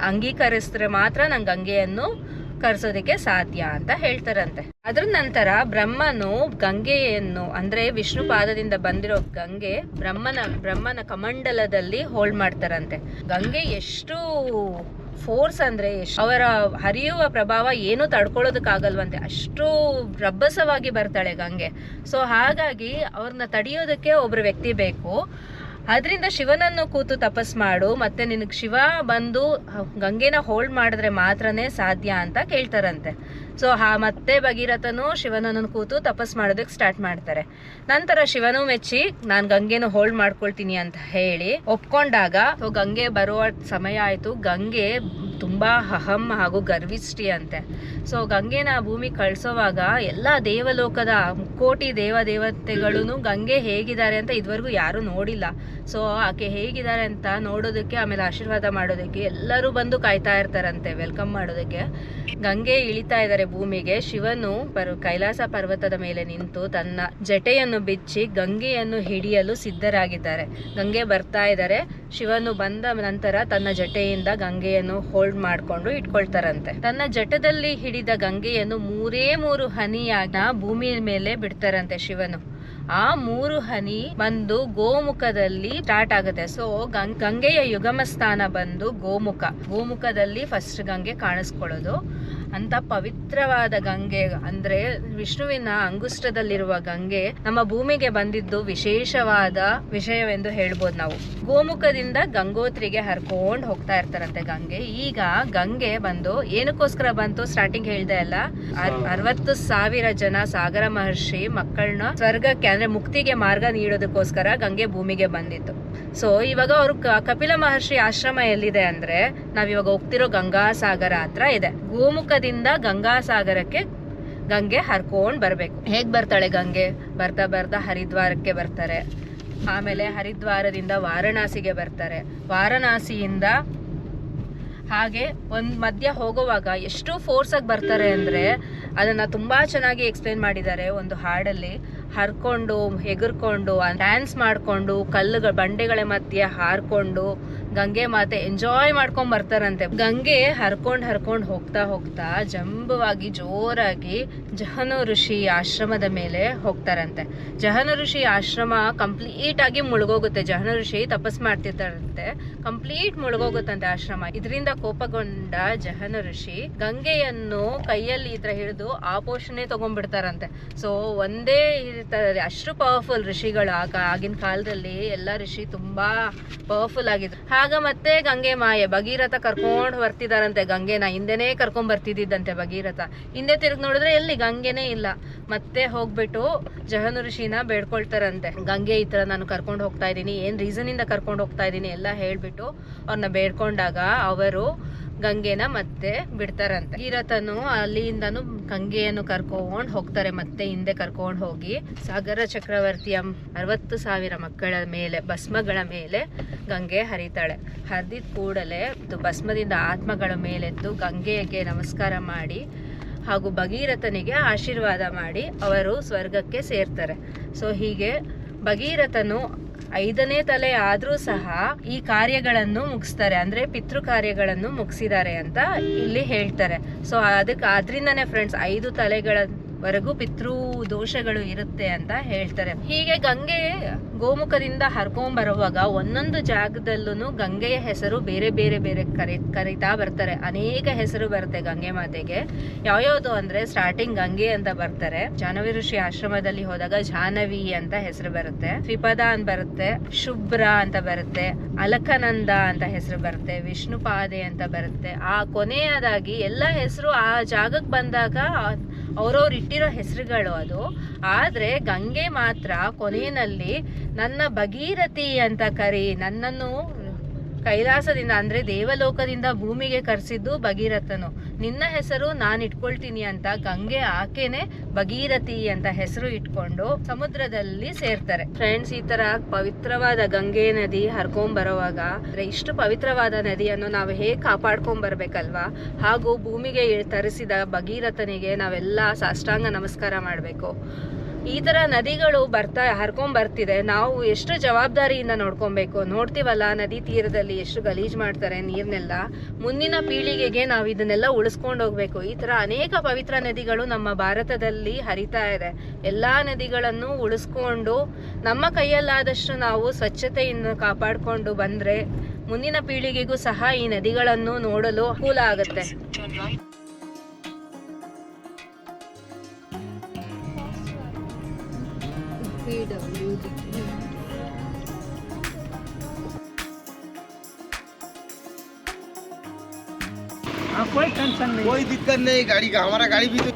ಅಂಗೀಕರಿಸಿದ್ರೆ ಮಾತ್ರ ನಂಗೆ ಗಂಗೆಯನ್ನು ಕರ್ಸೋದಕ್ಕೆ ಸಾಧ್ಯ ಅಂತ ಹೇಳ್ತಾರಂತೆ. ಅದ್ರ ನಂತರ ಬ್ರಹ್ಮನು ಗಂಗೆಯನ್ನು ಅಂದ್ರೆ ವಿಷ್ಣು ಪಾದದಿಂದ ಬಂದಿರೋ ಗಂಗೆ ಬ್ರಹ್ಮನ ಕಮಂಡಲದಲ್ಲಿ ಹೋಲ್ಡ್ ಮಾಡ್ತಾರಂತೆ. ಗಂಗೆ ಎಷ್ಟು ಫೋರ್ಸ್ ಅಂದ್ರೆ ಅವರ ಹರಿಯುವ ಪ್ರಭಾವ ಏನು ತಡ್ಕೊಳ್ಳೋದಕ್ಕಾಗಲ್ವಂತೆ, ಅಷ್ಟು ರಭಸವಾಗಿ ಬರ್ತಾಳೆ ಗಂಗೆ. ಸೊ ಹಾಗಾಗಿ ಅವ್ರನ್ನ ತಡೆಯೋದಕ್ಕೆ ಒಬ್ರು ವ್ಯಕ್ತಿ ಬೇಕು. ಅದರಿಂದ ಶಿವನನ್ನು ಕೂತು ತಪಸ್ ಮಾಡು, ಮತ್ತೆ ನಿನಗೆ ಶಿವ ಬಂದು ಗಂಗೆನ ಹೋಲ್ಡ್ ಮಾಡಿದ್ರೆ ಮಾತ್ರನೇ ಸಾಧ್ಯ ಅಂತ ಕೇಳ್ತಾರಂತೆ. ಸೊ ಮತ್ತೆ ಭಗೀರಥನು ಶಿವನನ್ನು ಕೂತು ತಪಸ್ ಮಾಡೋದಕ್ಕೆ ಸ್ಟಾರ್ಟ್ ಮಾಡ್ತಾರೆ. ನಂತರ ಶಿವನು ಮೆಚ್ಚಿ ನಾನು ಗಂಗೆನ ಹೋಲ್ಡ್ ಮಾಡ್ಕೊಳ್ತೀನಿ ಅಂತ ಹೇಳಿ ಒಪ್ಕೊಂಡಾಗ ಗಂಗೆ ಬರುವ ಸಮಯ ಆಯ್ತು. ಗಂಗೆ ತುಂಬಾ ಅಹಂ ಹಾಗೂ ಗರ್ವಿಷ್ಠಿ ಅಂತೆ. ಸೊ ಗಂಗೆನ ಭೂಮಿ ಕಳ್ಸೋವಾಗ ಎಲ್ಲ ದೇವಲೋಕದ ಕೋಟಿ ದೇವತೆಗಳು ಗಂಗೆ ಹೇಗಿದ್ದಾರೆ ಅಂತ ಇದುವರೆಗೂ ಯಾರು ನೋಡಿಲ್ಲ. ಸೊ ಆಕೆ ಹೇಗಿದ್ದಾರೆ ಅಂತ ನೋಡೋದಕ್ಕೆ, ಆಮೇಲೆ ಆಶೀರ್ವಾದ ಮಾಡೋದಕ್ಕೆ ಎಲ್ಲರೂ ಬಂದು ಕಾಯ್ತಾ ಇರ್ತಾರಂತೆ, ವೆಲ್ಕಮ್ ಮಾಡೋದಕ್ಕೆ. ಗಂಗೆ ಇಳಿತಾ ಇದ್ದಾರೆ ಭೂಮಿಗೆ. ಶಿವನು ಕೈಲಾಸ ಪರ್ವತದ ಮೇಲೆ ನಿಂತು ತನ್ನ ಜಟೆಯನ್ನು ಬಿಚ್ಚಿ ಗಂಗೆಯನ್ನು ಹಿಡಿಯಲು ಸಿದ್ಧರಾಗಿದ್ದಾರೆ. ಗಂಗೆ ಬರ್ತಾ ಇದ್ದಾರೆ. ಶಿವನು ಬಂದ ನಂತರ ತನ್ನ ಜಟೆಯಿಂದ ಗಂಗೆಯನ್ನು ಹೋಲ್ಡ್ ಮಾಡ್ಕೊಂಡು ಇಟ್ಕೊಳ್ತಾರಂತೆ. ತನ್ನ ಜಟದಲ್ಲಿ ಹಿಡಿದ ಗಂಗೆಯನ್ನು 3 ಹನಿಯಾಗಿ ಭೂಮಿ ಮೇಲೆ ಬಿಡ್ತಾರಂತೆ ಶಿವನು. ಆ 3 ಹನಿ ಬಂದು ಗೋಮುಖದಲ್ಲಿ ಸ್ಟಾರ್ಟ್ ಆಗುತ್ತೆ. ಸೊ ಗಂಗೆಯ ಯುಗಮ ಸ್ಥಾನ ಬಂದು ಗೋಮುಖದಲ್ಲಿ ಫಸ್ಟ್ ಗಂಗೆ ಕಾಣಿಸ್ಕೊಳ್ಳೋದು. ಅಂತ ಪವಿತ್ರವಾದ ಗಂಗೆ ಅಂದ್ರೆ ವಿಷ್ಣುವಿನ ಅಂಗುಷ್ಟದಲ್ಲಿರುವ ಗಂಗೆ ನಮ್ಮ ಭೂಮಿಗೆ ಬಂದಿದ್ದು ವಿಶೇಷವಾದ ವಿಷಯವೆಂದು ಹೇಳ್ಬೋದು ನಾವು. ಗೋಮುಖದಿಂದ ಗಂಗೋತ್ರಿಗೆ ಹರ್ಕೊಂಡು ಹೋಗ್ತಾ ಇರ್ತಾರಂತೆ ಗಂಗೆ. ಈಗ ಗಂಗೆ ಬಂದು ಏನಕ್ಕೋಸ್ಕರ ಬಂತು ಸ್ಟಾರ್ಟಿಂಗ್ ಹೇಳ್ದೆ ಅಲ್ಲ, 60,000 ಜನ ಸಾಗರ ಮಹರ್ಷಿ ಮಕ್ಕಳನ್ನ ಸ್ವರ್ಗಕ್ಕೆ ಅಂದ್ರೆ ಮುಕ್ತಿಗೆ ಮಾರ್ಗ ನೀಡೋದಕ್ಕೋಸ್ಕರ ಗಂಗೆ ಭೂಮಿಗೆ ಬಂದಿತ್ತು. ಸೊ ಇವಾಗ ಅವರು ಕಪಿಲ ಮಹರ್ಷಿ ಆಶ್ರಮ ಎಲ್ಲಿದೆ ಅಂದ್ರೆ ನಾವಿವಾಗ ಹೋಗ್ತಿರೋ ಗಂಗಾಸಾಗರ ಹತ್ರ ಇದೆ. ಗೋಮುಖದಿಂದ ಗಂಗಾಸಾಗರಕ್ಕೆ ಗಂಗೆ ಹರ್ಕೊಂಡ್ ಬರ್ಬೇಕು. ಹೇಗ್ ಬರ್ತಾಳೆ ಗಂಗೆ? ಬರ್ತಾ ಹರಿದ್ವಾರಕ್ಕೆ ಬರ್ತಾರೆ. ಆಮೇಲೆ ಹರಿದ್ವಾರದಿಂದ ವಾರಣಾಸಿಗೆ ಬರ್ತಾರೆ. ವಾರಣಾಸಿಯಿಂದ ಹಾಗೆ ಒಂದ್ ಮಧ್ಯ ಹೋಗುವಾಗ ಎಷ್ಟು ಫೋರ್ಸ್ ಆಗಿ ಬರ್ತಾರೆ ಅಂದ್ರೆ ಅದನ್ನ ತುಂಬಾ ಚೆನ್ನಾಗಿ ಎಕ್ಸ್ಪ್ಲೇನ್ ಮಾಡಿದ್ದಾರೆ ಒಂದು ಹಾಡಲ್ಲಿ. ಹರ್ಕೊಂಡು ಎಗರ್ಕೊಂಡು ಡ್ಯಾನ್ಸ್ ಮಾಡ್ಕೊಂಡು ಬಂಡೆಗಳ ಮಧ್ಯೆ ಹಾರ್ಕೊಂಡು ಗಂಗೆ ಮಾತೆ ಎಂಜಾಯ್ ಮಾಡ್ಕೊಂಡ್ ಬರ್ತಾರಂತೆ. ಗಂಗೆ ಹರ್ಕೊಂಡ್ ಹೋಗ್ತಾ ಜಂಬವಾಗಿ ಜೋರಾಗಿ ಜಹನು ಋಷಿ ಆಶ್ರಮದ ಮೇಲೆ ಹೋಗ್ತಾರಂತೆ. ಜಹನು ಋಷಿ ಆಶ್ರಮ ಕಂಪ್ಲೀಟ್ ಆಗಿ ಮುಳುಗೋಗುತ್ತೆ. ಜಹನು ಋಷಿ ತಪಸ್ ಮಾಡ್ತಿರ್ತಾರಂತೆ, ಕಂಪ್ಲೀಟ್ ಮುಳುಗೋಗುತ್ತಂತೆ ಆಶ್ರಮ. ಇದರಿಂದ ಕೋಪಗೊಂಡ ಜಹನು ಋಷಿ ಗಂಗೆಯನ್ನು ಕೈಯಲ್ಲಿ ಈ ತರ ಹಿಡಿದು ಆ ಪೋಷಣೆ ತಗೊಂಡ್ಬಿಡ್ತಾರಂತೆ. ಸೊ ಒಂದೇ ಇರ್ತಾರೆ, ಅಷ್ಟು ಪವರ್ಫುಲ್ ಋಷಿಗಳು. ಆಗಿನ ಕಾಲದಲ್ಲಿ ಎಲ್ಲ ಋಷಿ ತುಂಬಾ ಪವರ್ಫುಲ್ ಆಗಿದ್ರು. ಆಗ ಮತ್ತೆ ಗಂಗೆ ಮಾಯೆ, ಭಗೀರಥ ಕರ್ಕೊಂಡ್ ಬರ್ತಿದಾರಂತೆ ಗಂಗೆನ. ಹಿಂದೆನೇ ಕರ್ಕೊಂಡ್ ಬರ್ತಿದ್ದಂತೆ ಭಗೀರಥ. ಹಿಂದೆ ತಿರುಗಿ ನೋಡಿದ್ರೆ ಎಲ್ಲಿ ಗಂಗೆನೇ ಇಲ್ಲ. ಮತ್ತೆ ಹೋಗ್ಬಿಟ್ಟು ಜಹನು ಋಷಿನ ಬೇಡ್ಕೊಳ್ತಾರಂತೆ, ಗಂಗೆ ಈ ತರ ನಾನು ಕರ್ಕೊಂಡು ಹೋಗ್ತಾ ಇದ್ದೀನಿ, ಏನ್ ರೀಸನ್ ಇಂದ ಕರ್ಕೊಂಡು ಹೋಗ್ತಾ ಇದ್ದೀನಿ ಎಲ್ಲ ಹೇಳ್ಬಿಟ್ಟು ಅವ್ರನ್ನ ಬೇಡ್ಕೊಂಡಾಗ ಅವರು ಗಂಗೆನ ಮತ್ತೆ ಬಿಡ್ತಾರಂತೆ. ಭಗೀರಥನು ಅಲ್ಲಿಂದನು ಗಂಗೆಯನ್ನು ಕರ್ಕೊಂಡು ಹೋಗ್ತಾರೆ. ಮತ್ತೆ ಹಿಂದೆ ಕರ್ಕೊಂಡು ಹೋಗಿ ಸಾಗರ ಚಕ್ರವರ್ತಿಯ 60,000 ಮಕ್ಕಳ ಮೇಲೆ ಭಸ್ಮಗಳ ಮೇಲೆ ಗಂಗೆ ಹರಿತಾಳೆ. ಹರಿದಿದ ಕೂಡಲೇ ಭಸ್ಮದಿಂದ ಆತ್ಮಗಳ ಮೇಲೆದ್ದು ಗಂಗೆಗೆ ನಮಸ್ಕಾರ ಮಾಡಿ ಹಾಗೂ ಭಗೀರಥನಿಗೆ ಆಶೀರ್ವಾದ ಮಾಡಿ ಅವರು ಸ್ವರ್ಗಕ್ಕೆ ಸೇರ್ತಾರೆ. ಸೊ ಹೀಗೆ ಭಗೀರಥನು 5ನೇ ತಲೆ ಆದ್ರೂ ಸಹ ಈ ಕಾರ್ಯಗಳನ್ನು ಮುಗಿಸ್ತಾರೆ, ಅಂದ್ರೆ ಪಿತೃ ಕಾರ್ಯಗಳನ್ನು ಮುಗಿಸಿದ್ದಾರೆ ಅಂತ ಇಲ್ಲಿ ಹೇಳ್ತಾರೆ. ಸೊ ಅದರಿಂದನೇ ಫ್ರೆಂಡ್ಸ್ 5 ತಲೆಗಳ ವರೆಗೂ ಪಿತೃ ದೋಷಗಳು ಇರುತ್ತೆ ಅಂತ ಹೇಳ್ತಾರೆ. ಹೀಗೆ ಗಂಗೆ ಗೋಮುಖದಿಂದ ಹರ್ಕೊಂಬರುವಾಗ ಒಂದೊಂದು ಜಾಗದಲ್ಲೂ ಗಂಗೆಯ ಹೆಸರು ಬೇರೆ ಬೇರೆ ಬೇರೆ ಕರೀತಾ ಬರ್ತಾರೆ. ಅನೇಕ ಹೆಸರು ಬರುತ್ತೆ ಗಂಗೆ ಮಾತೆಗೆ. ಯಾವ್ಯಾವ್ದು ಅಂದ್ರೆ ಸ್ಟಾರ್ಟಿಂಗ್ ಗಂಗೆ ಅಂತ ಬರ್ತಾರೆ. ಜಾಹ್ನವಿ ಋಷಿ ಆಶ್ರಮದಲ್ಲಿ ಹೋದಾಗ ಜಾಹ್ನವಿ ಅಂತ ಹೆಸರು ಬರುತ್ತೆ, ತ್ರಿಪದ ಅಂತ ಬರುತ್ತೆ, ಶುಭ್ರ ಅಂತ ಬರುತ್ತೆ, ಅಲಕನಂದ ಅಂತ ಹೆಸರು ಬರುತ್ತೆ, ವಿಷ್ಣುಪಾದೆ ಅಂತ ಬರುತ್ತೆ. ಆ ಕೊನೆಯದಾಗಿ ಎಲ್ಲ ಹೆಸರು ಆ ಜಾಗಕ್ಕೆ ಬಂದಾಗ ಅವ್ರವ್ರು ಇಟ್ಟಿರೋ ಹೆಸರುಗಳು ಅದು. ಆದ್ರೆ ಗಂಗೆ ಮಾತ್ರ ಕೊನೆಯಲ್ಲಿ ನನ್ನ ಭಗೀರಥಿ ಅಂತ ಕರಿ, ನನ್ನನ್ನು ಕೈಲಾಸದಿಂದ ಅಂದ್ರೆ ದೇವಲೋಕದಿಂದ ಭೂಮಿಗೆ ಕರೆಸಿದ್ದು ಭಗೀರಥನು, ನಿನ್ನ ಹೆಸರು ನಾನು ಇಟ್ಕೊಳ್ತೀನಿ ಅಂತ ಗಂಗೆ ಆಕೆನೆ ಭಗೀರಥಿ ಅಂತ ಹೆಸರು ಇಟ್ಕೊಂಡು ಸಮುದ್ರದಲ್ಲಿ ಸೇರ್ತಾರೆ. ಫ್ರೆಂಡ್ಸ್, ಈ ತರ ಪವಿತ್ರವಾದ ಗಂಗೆ ನದಿ ಹರ್ಕೊಂಡ್ ಬರೋವಾಗ ಇಷ್ಟು ಪವಿತ್ರವಾದ ನದಿಯನ್ನು ನಾವು ಹೇಗೆ ಕಾಪಾಡ್ಕೊಂಡ್ ಬರ್ಬೇಕಲ್ವಾ, ಹಾಗೂ ಭೂಮಿಗೆ ತರಿಸಿದ ಭಗೀರಥನಿಗೆ ನಾವೆಲ್ಲ ಸಾಷ್ಟಾಂಗ ನಮಸ್ಕಾರ ಮಾಡಬೇಕು. ಈ ತರ ನದಿಗಳು ಹರ್ಕೊಂಡ್ ಬರ್ತಿದೆ, ನಾವು ಎಷ್ಟು ಜವಾಬ್ದಾರಿಯಿಂದ ನೋಡ್ಕೊಬೇಕು. ನೋಡ್ತೀವಲ್ಲ ನದಿ ತೀರದಲ್ಲಿ ಎಷ್ಟು ಗಲೀಜ್ ಮಾಡ್ತಾರೆ ನೀರ್ನೆಲ್ಲ. ಮುಂದಿನ ಪೀಳಿಗೆಗೆ ನಾವು ಇದನ್ನೆಲ್ಲ ಉಳಿಸ್ಕೊಂಡು ಹೋಗ್ಬೇಕು. ಈ ತರ ಅನೇಕ ಪವಿತ್ರ ನದಿಗಳು ನಮ್ಮ ಭಾರತದಲ್ಲಿ ಹರಿತಾ ಇದೆ. ಎಲ್ಲಾ ನದಿಗಳನ್ನು ಉಳಿಸ್ಕೊಂಡು ನಮ್ಮ ಕೈಯಲ್ಲಾದಷ್ಟು ನಾವು ಸ್ವಚ್ಛತೆಯನ್ನು ಕಾಪಾಡ್ಕೊಂಡು ಬಂದ್ರೆ ಮುಂದಿನ ಪೀಳಿಗೆಗೂ ಸಹ ಈ ನದಿಗಳನ್ನು ನೋಡಲು ಅನುಕೂಲ ಆಗುತ್ತೆ. कोई दिक्कत नहीं गाड़ी का, हमारा गाड़ी भी तो।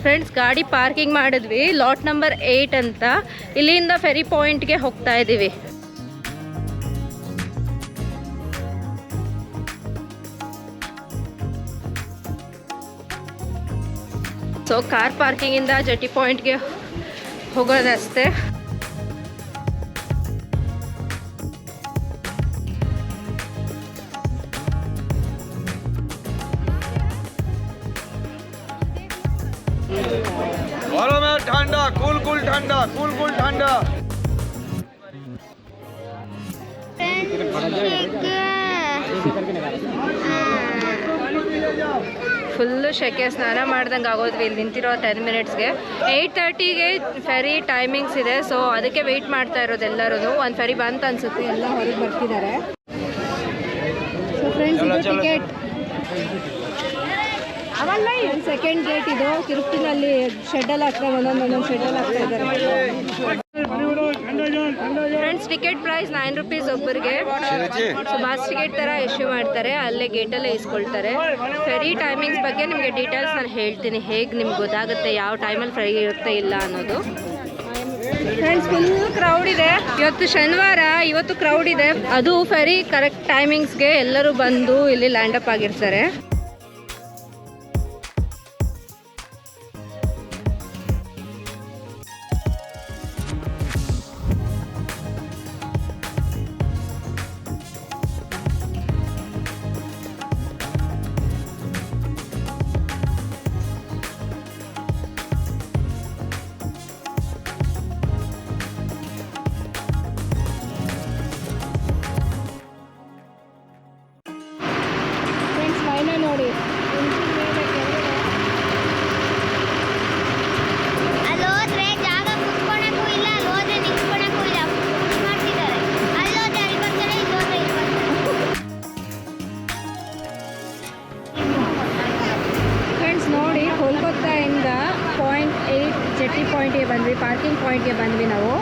ಫ್ರೆಂಡ್ಸ್, ಗಾಡಿ ಪಾರ್ಕಿಂಗ್ ಮಾಡಿದ್ವಿ ಲಾಟ್ ನಂಬರ್ 8 ಅಂತ. ಇಲ್ಲಿಂದ ಫೆರಿ ಪಾಯಿಂಟ್ಗೆ ಹೋಗ್ತಾ ಇದ್ದೀವಿ. ಸೊ ಕಾರ್ ಪಾರ್ಕಿಂಗಿಂದ ಜೆಟಿ ಪಾಯಿಂಟ್ಗೆ ಹೋಗೋದಷ್ಟೇ. ठंडा कूल कूल ठंडा कूल कूल ठंडा। ಫುಲ್ಲು ಶೆಕೆ, ಸ್ನಾನ ಮಾಡ್ದಂಗೆ ಆಗೋದ್ವಿ ಇಲ್ಲಿ ನಿಂತಿರೋ 10 ಮಿನಿಟ್ಸ್ಗೆ. 8:30ಗೆ ಫೆರಿ ಟೈಮಿಂಗ್ಸ್ ಇದೆ, ಸೊ ಅದಕ್ಕೆ ವೆಯ್ಟ್ ಮಾಡ್ತಾ ಇರೋದು ಎಲ್ಲರೂ. ಒಂದು ಫೆರಿ ಬಂತು ಅನ್ಸುತ್ತೆ, ಎಲ್ಲ ಹೊರಗೆ ಬರ್ತಿದ್ದಾರೆ. ಸೊ ಫ್ರೆಂಡ್ಸ್, ಇದು ಟಿಕೆಟ್ ಅವಲ್ಲ, ಸೆಕೆಂಡ್ ಗೇಟ್ ಇದು. ತಿರುಪತಿನಲ್ಲಿ ಶೆಡ್ಡಲ್ಲಿ ಹಾಕ್ತಾ ಒಂದೊಂದು ಶೆಡ್ಡಲ್ಲಿ ಹಾಕ್ತಾ ಇದ್ದಾರೆ. ಫ್ರೆಂಡ್ಸ್, ಟಿಕೆಟ್ ಪ್ರೈಸ್ 9 ರೂಪೀಸ್ ಒಬ್ಬರಿಗೆ. ಸೊ ಬಾಸ್ ಟಿಕೆಟ್ ಥರ ಇಶ್ಯೂ ಮಾಡ್ತಾರೆ, ಅಲ್ಲೇ ಗೇಟಲ್ಲೇ ಇಸ್ಕೊಳ್ತಾರೆ. ಫೆರಿ ಟೈಮಿಂಗ್ಸ್ ಬಗ್ಗೆ ನಿಮಗೆ ಡೀಟೇಲ್ಸ್ ನಾನು ಹೇಳ್ತೀನಿ, ಹೇಗೆ ನಿಮ್ಗೆ ಗೊತ್ತಾಗುತ್ತೆ ಯಾವ ಟೈಮಲ್ಲಿ ಫ್ರೈ ಇರುತ್ತೆ ಇಲ್ಲ ಅನ್ನೋದು. ಫ್ರೆಂಡ್ಸ್, ಫುಲ್ ಕ್ರೌಡ್ ಇದೆ ಇವತ್ತು, ಶನಿವಾರ. ಇವತ್ತು ಕ್ರೌಡ್ ಇದೆ. ಅದು ಫೆರಿ ಕರೆಕ್ಟ್ ಟೈಮಿಂಗ್ಸ್ಗೆ ಎಲ್ಲರೂ ಬಂದು ಇಲ್ಲಿ ಲ್ಯಾಂಡ್ ಅಪ್ ಆಗಿರ್ತಾರೆ. ನೋಡಿ, ಅಲ್ಲೋದ್ರೆ ಜಾಗ ಕುತ್ಕೊಳಕ್ಕೂ ಇಲ್ಲ, ಅಲ್ಲೋದ್ರೆ ನಿಂತ್ಕೊಳಕ್ಕೂ ಇಲ್ಲ, ಪುಷ್ ಮಾಡ್ತಿದ್ದಾರೆ. ಅಲ್ಲೋದ್ರೆ ಅಲ್ಲಿ ಬರ್ತಾರೆ, ಇಲ್ಲೋದ್ರೆ ಇಲ್ಲಿ ಬರ್ತಾರೆ. ಫ್ರೆಂಡ್ಸ್ ನೋಡಿ, ಕೋಲ್ಕತ್ತಾಯಿಂದ ಪಾಯಿಂಟ್ 8 ಜೆಟಿ ಪಾಯಿಂಟ್ಗೆ ಬಂದ್ವಿ, ಪಾರ್ಕಿಂಗ್ ಪಾಯಿಂಟ್ಗೆ ಬಂದ್ವಿ ನಾವು.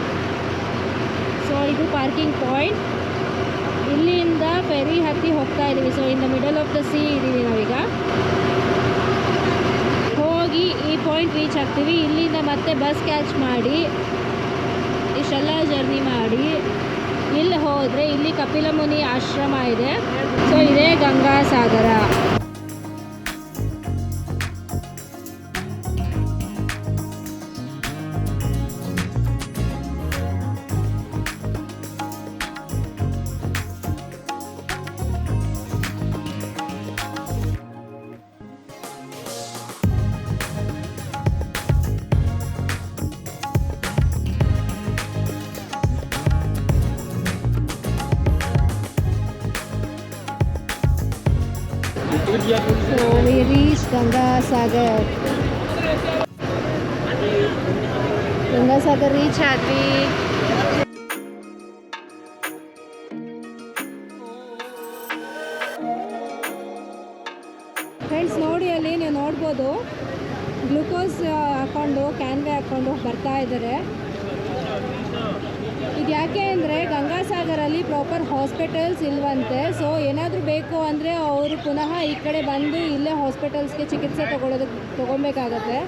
ಸೊ ಇದು ಪಾರ್ಕಿಂಗ್ ಪಾಯಿಂಟ್. ಇಲ್ಲಿಂದ ಫೆರಿ ಹತ್ತಿ ಹೋಗ್ತಾ ಇದ್ದೀವಿ. So in the middle of the sea ಇದ್ದೀವಿ ನಾವೀಗ. ಹೋಗಿ ಈ ಪಾಯಿಂಟ್ ರೀಚ್ ಆಗ್ತೀವಿ. ಇಲ್ಲಿಂದ ಮತ್ತೆ ಬಸ್ ಕ್ಯಾಚ್ ಮಾಡಿ ಇಷ್ಟೆಲ್ಲ ಜರ್ನಿ ಮಾಡಿ ಇಲ್ಲಿ ಹೋದರೆ ಇಲ್ಲಿ ಕಪಿಲ ಮುನಿ ಆಶ್ರಮ ಇದೆ. ಸೊ ಇದೇ Gangasagar. So we reached Ganga Sagar. Gangasagar reach ಆದ್ವಿ. ಫ್ರೆಂಡ್ಸ್ ನೋಡಿ, ಅಲ್ಲಿ ನೀವು ನೋಡ್ಬೋದು ಗ್ಲೂಕೋಸ್ ಹಾಕ್ಕೊಂಡು ಕ್ಯಾನ್ವೆ ಹಾಕ್ಕೊಂಡು ಬರ್ತಾ ಇದ್ದಾರೆ. ಇದು ಯಾಕೆ ಅಂದರೆ ಗಂಗಾಸಾಗರಲ್ಲಿ ಪ್ರಾಪರ್ ಹಾಸ್ಪಿಟಲ್ಸ್ ಇಲ್ವಂತೆ. ಸೊ ಏನಾದರೂ ಬೇಕು ಅಂದರೆ ಅವರು ಪುನಃ ಈ ಕಡೆ ಬಂದು ಇಲ್ಲೇ ಹಾಸ್ಪಿಟಲ್ಸ್ಗೆ ಚಿಕಿತ್ಸೆ ತೊಗೊಬೇಕಾಗತ್ತೆ.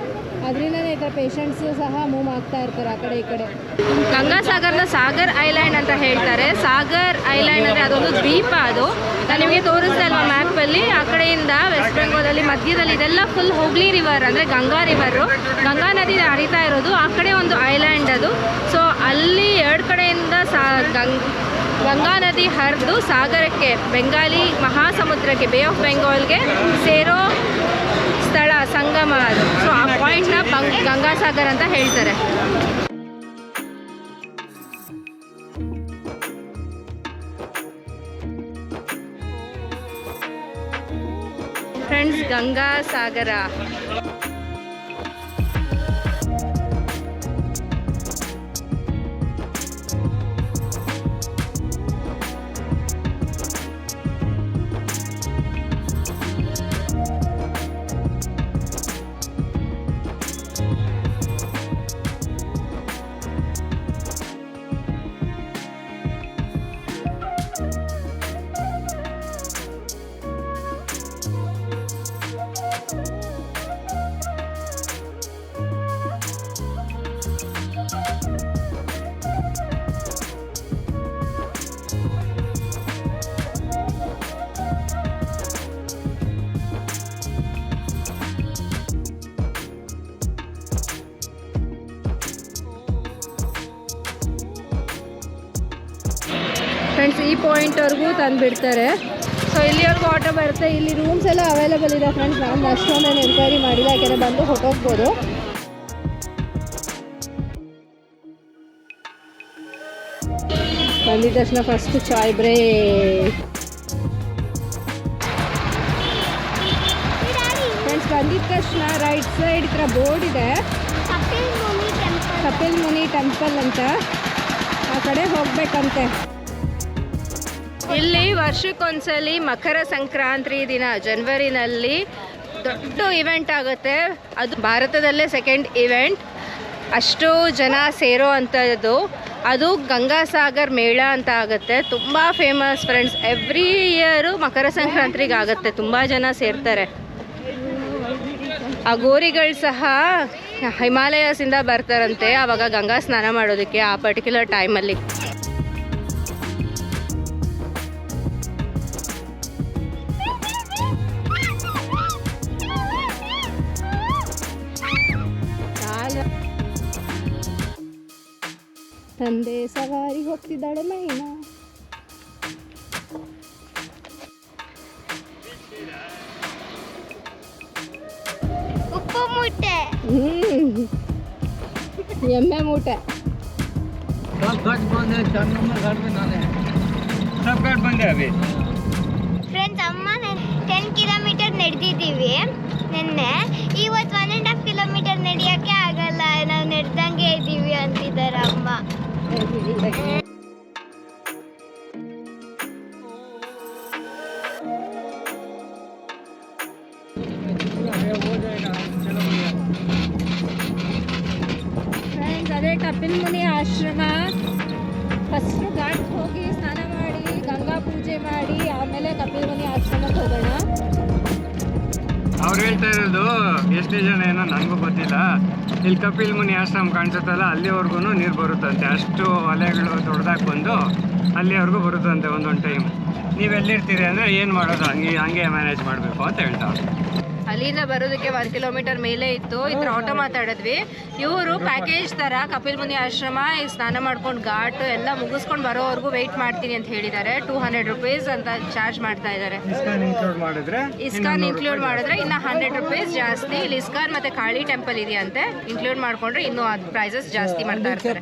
ಅದರಿಂದನೇ ಈ ಥರ ಪೇಷಂಟ್ಸು ಸಹ ಮೂವ್ ಆಗ್ತಾ ಇರ್ತಾರೆ ಆ ಕಡೆ ಈ ಕಡೆ. ಗಂಗಾಸಾಗರ್ನ ಸಾಗರ್ ಐಲ್ಯಾಂಡ್ ಅಂತ ಹೇಳ್ತಾರೆ. ಸಾಗರ್ ಐಲ್ಯಾಂಡ್ ಅಂದರೆ ಅದೊಂದು ದ್ವೀಪ. ಅದು ನಾನು ನಿಮಗೆ ತೋರಿಸ್ದೆ ಅಲ್ವಾ ಮ್ಯಾಪಲ್ಲಿ. ಆ ಕಡೆಯಿಂದ ವೆಸ್ಟ್ ಬೆಂಗಾಲಲ್ಲಿ ಮಧ್ಯದಲ್ಲಿ ಇದೆಲ್ಲ ಫುಲ್ ಹುಗ್ಲಿ ರಿವರ್ ಅಂದರೆ ಗಂಗಾ ರಿವರು, ಗಂಗಾ ನದಿ ಹರಿತಾ ಇರೋದು. ಆ ಕಡೆ ಒಂದು ಐಲ್ಯಾಂಡ್ ಅದು. ಸೊ ಅಲ್ಲಿ ಎರಡು ಕಡೆಯಿಂದ ಗಂಗಾ ನದಿ ಹರಿದು ಸಾಗರಕ್ಕೆ, ಬೆಂಗಾಲಿ ಮಹಾಸಮುದ್ರಕ್ಕೆ, ಬೇ ಆಫ್ ಬೆಂಗಾಲ್ಗೆ ಸೇರೋ ಸ್ಥಳ, ಸಂಗಮ ಅದು. ಸೊ ಆ ಪಾಯಿಂಟ್ನ ಗಂಗಾಸಾಗರ್ ಅಂತ ಹೇಳ್ತಾರೆ. ಫ್ರೆಂಡ್ಸ್, ಗಂಗಾಸಾಗರ ಫ್ರೆಂಡ್ಸ್, ಈ ಪಾಯಿಂಟ್ವರೆಗೂ ತಂದುಬಿಡ್ತಾರೆ. ಸೊ ಇಲ್ಲಿವರೆಗೂ ಆಟೋ ಬರುತ್ತೆ. ಇಲ್ಲಿ ರೂಮ್ಸ್ ಎಲ್ಲ ಅವೈಲೇಬಲ್ ಇದೆ ಫ್ರೆಂಡ್ಸ್. ನಾನು ಅಷ್ಟೊಂದೇನು ಎನ್ಕ್ವೈರಿ ಮಾಡಿಲ್ಲ, ಯಾಕೆಂದರೆ ಬಂದು ಹೊಟ್ಟೋಗ್ಬೋದು. ಬಂದಿದ್ದ ತಕ್ಷಣ ಫಸ್ಟ್ ಚಾಯ್ ಬ್ರೇಕ್. ಫ್ರೆಂಡ್ಸ್, ಬಂದಿದ್ದ ತಕ್ಷಣ ರೈಟ್ ಸೈಡ್ ಈ ಥರ ಬೋರ್ಡ್ ಇದೆ, ಕಪಿಲ್ ಮುನಿ ಟೆಂಪಲ್ ಅಂತ. ಆ ಕಡೆ ಹೋಗ್ಬೇಕಂತೆ. ಇಲ್ಲಿ ವರ್ಷಕ್ಕೊಂದ್ಸಲಿ ಮಕರ ಸಂಕ್ರಾಂತಿ ದಿನ ಜನವರಿನಲ್ಲಿ ದೊಡ್ಡ ಇವೆಂಟ್ ಆಗುತ್ತೆ. ಅದು ಭಾರತದಲ್ಲೇ ಸೆಕೆಂಡ್ ಇವೆಂಟ್, ಅಷ್ಟು ಜನ ಸೇರೋ ಅಂಥದ್ದು. ಅದು ಗಂಗಾಸಾಗರ್ ಮೇಳ ಅಂತ ಆಗುತ್ತೆ. ತುಂಬ ಫೇಮಸ್ ಫ್ರೆಂಡ್ಸ್. ಎವ್ರಿ ಇಯರು ಮಕರ ಸಂಕ್ರಾಂತಿಗೆ ಆಗುತ್ತೆ, ತುಂಬ ಜನ ಸೇರ್ತಾರೆ. ಆ ಗೋರಿಗಳು ಸಹ ಹಿಮಾಲಯಸಿಂದ ಬರ್ತಾರಂತೆ ಆವಾಗ ಗಂಗಾ ಸ್ನಾನ ಮಾಡೋದಕ್ಕೆ ಆ ಪರ್ಟಿಕ್ಯುಲರ್ ಟೈಮಲ್ಲಿ. ತಂದೆ ಸವಾರಿ ಹೋಗ್ತಿದ್ದಾಳೆ ಮೈನಾ. ಉಪ್ಪು ಮೂಟೆ, ಎಮ್ಮೆ ಮೂಟೆ. ಫ್ರೆಂಡ್ಸ್, ಅಮ್ಮ 10 ಕಿಲೋಮೀಟರ್ ನಡೆದಿದ್ದೀವಿ ನಿನ್ನೆ. ಇವತ್ತು 1.5 ಕಿಲೋಮೀಟರ್ ನಡೆಯೋಕ್ಕೆ ಆಗಲ್ಲ, ನಾವು ನಡೆದಂಗೆ ಇದ್ದೀವಿ ಅಂತಿದ್ದಾರೆ ಅಮ್ಮ. ಫ್ರೆಂಡ್ಸ್, ಅದೇ ಕಪಿಲ್ ಮುನಿ ಆಶ್ರಮ. ಫಸ್ಟ್ ಘಾಟ್ ಹೋಗಿ ಸ್ನಾನ ಮಾಡಿ ಗಂಗಾ ಪೂಜೆ ಮಾಡಿ ಆಮೇಲೆ ಕಪಿಲ್ ಮುನಿ ಆಶ್ರಮಕ್ಕೆ ಹೋಗೋಣ. ಅವ್ರು ಹೇಳ್ತಾ ಇರೋದು ಎಷ್ಟೇ ಜನ ಏನೋ ನನಗೂ ಗೊತ್ತಿಲ್ಲ. ಇಲ್ಲಿ ಕಪಿಲ್ ಮುನಿ ಆಶ್ರಮ ಕಾಣಿಸುತ್ತಲ್ಲ, ಅಲ್ಲಿವರೆಗೂ ನೀರು ಬರುತ್ತಂತೆ. ಅಷ್ಟು ಅಲೆಗಳು ದೊಡ್ಡದಾಗಿ ಬಂದು ಅಲ್ಲಿವರೆಗೂ ಬರುತ್ತಂತೆ ಒಂದೊಂದು ಟೈಮ್. ನೀವು ಎಲ್ಲಿರ್ತೀರಿ ಅಂದರೆ ಏನು ಮಾಡೋದು, ಹಂಗೆ ಮ್ಯಾನೇಜ್ ಮಾಡಬೇಕು ಅಂತ ಹೇಳ್ತಾರೆ. ಅಲ್ಲಿಂದ ಬರೋದಕ್ಕೆ 1 ಕಿಲೋಮೀಟರ್ ಮೇಲೆ ಇತ್ತು. ಇದ್ರ ಆಟೋ ಮಾತಾಡಿದ್ವಿ. ಇವರು ಪ್ಯಾಕೇಜ್ ಥರ ಕಪಿಲ್ ಮುನಿ ಆಶ್ರಮ ಸ್ನಾನ ಮಾಡ್ಕೊಂಡು ಘಾಟ್ ಎಲ್ಲ ಮುಗಿಸ್ಕೊಂಡು ಬರೋವರೆಗೂ ವೆಯ್ಟ್ ಮಾಡ್ತೀನಿ ಅಂತ ಹೇಳಿದ್ದಾರೆ. 200 ರೂಪೀಸ್ ಅಂತ ಚಾರ್ಜ್ ಮಾಡ್ತಾ ಇದ್ದಾರೆ. ಇಸ್ಕಾನ್ ಇನ್ಕ್ಲೂಡ್ ಮಾಡಿದ್ರೆ ಇನ್ನು 100 ರೂಪೀಸ್ ಜಾಸ್ತಿ. ಇಲ್ಲಿ ಇಸ್ಕಾನ್ ಮತ್ತು ಕಾಳಿ ಟೆಂಪಲ್ ಇದೆಯಂತೆ, ಇನ್ಕ್ಲೂಡ್ ಮಾಡಿಕೊಂಡ್ರೆ ಇನ್ನೂ ಅದು ಪ್ರೈಸಸ್ ಜಾಸ್ತಿ ಮಾಡ್ತಾ ಇರ್ತಾರೆ.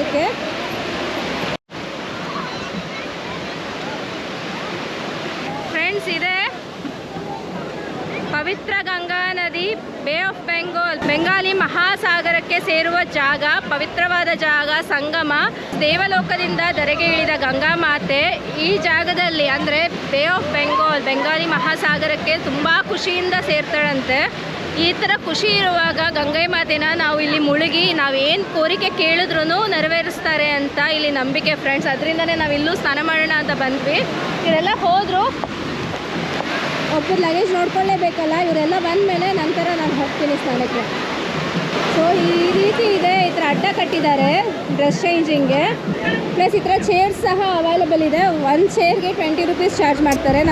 ನೋಡೋದಕ್ಕೆ. ಫ್ರೆಂಡ್ಸ್, ಇದೆ ಪವಿತ್ರ ಗಂಗಾ ನದಿ, ಬೇ ಆಫ್ ಬೆಂಗಾಲ್, ಬೆಂಗಾಲಿ ಮಹಾಸಾಗರಕ್ಕೆ ಸೇರುವ ಜಾಗ, ಪವಿತ್ರವಾದ ಜಾಗ, ಸಂಗಮ. ದೇವಲೋಕದಿಂದ ಧರೆಗೆ ಇಳಿದ ಗಂಗಾ ಮಾತೆ ಈ ಜಾಗದಲ್ಲಿ ಅಂದರೆ ಬೇ ಆಫ್ ಬೆಂಗಾಲ್, ಬೆಂಗಾಲಿ ಮಹಾಸಾಗರಕ್ಕೆ ತುಂಬ ಖುಷಿಯಿಂದ ಸೇರ್ತಾಳಂತೆ. ಈ ಥರ ಖುಷಿ ಇರುವಾಗ ಗಂಗೆ ಮಾತೆನ ನಾವು ಇಲ್ಲಿ ಮುಳುಗಿ ನಾವೇನು ಕೋರಿಕೆ ಕೇಳಿದ್ರೂ ನೆರವೇರಿಸ್ತಾರೆ ಅಂತ ಇಲ್ಲಿ ನಂಬಿಕೆ ಫ್ರೆಂಡ್ಸ್. ಅದರಿಂದನೇ ನಾವು ಇಲ್ಲೂ ಸ್ನಾನ ಮಾಡೋಣ ಅಂತ ಬಂದ್ವಿ. ಇವರೆಲ್ಲ ಹೋದರು, ಒಬ್ಬರು ಲಗೇಜ್ ನೋಡ್ಕೊಳ್ಳೇಬೇಕಲ್ಲ, ಇವರೆಲ್ಲ ಬಂದಮೇಲೆ ನಂತರ ನಾನು ಹೋಗ್ತೀನಿ ಸ್ನಾನಕ್ಕೆ. ಸೊ ಈ ರೀತಿ ಇದೆ, ಈ ಥರ ಅಡ್ಡ ಕಟ್ಟಿದ್ದಾರೆ ಡ್ರೆಸ್ ಚೇಂಜಿಂಗ್ಗೆ. ಪ್ಲಸ್ ಈ ಥರ ಚೇರ್ಸ್ ಸಹ ಅವೈಲೇಬಲ್ ಇದೆ. ಒಂದು ಚೇರ್ಗೆ 20 ರೂಪೀಸ್ ಚಾರ್ಜ್ ಮಾಡ್ತಾರೆ.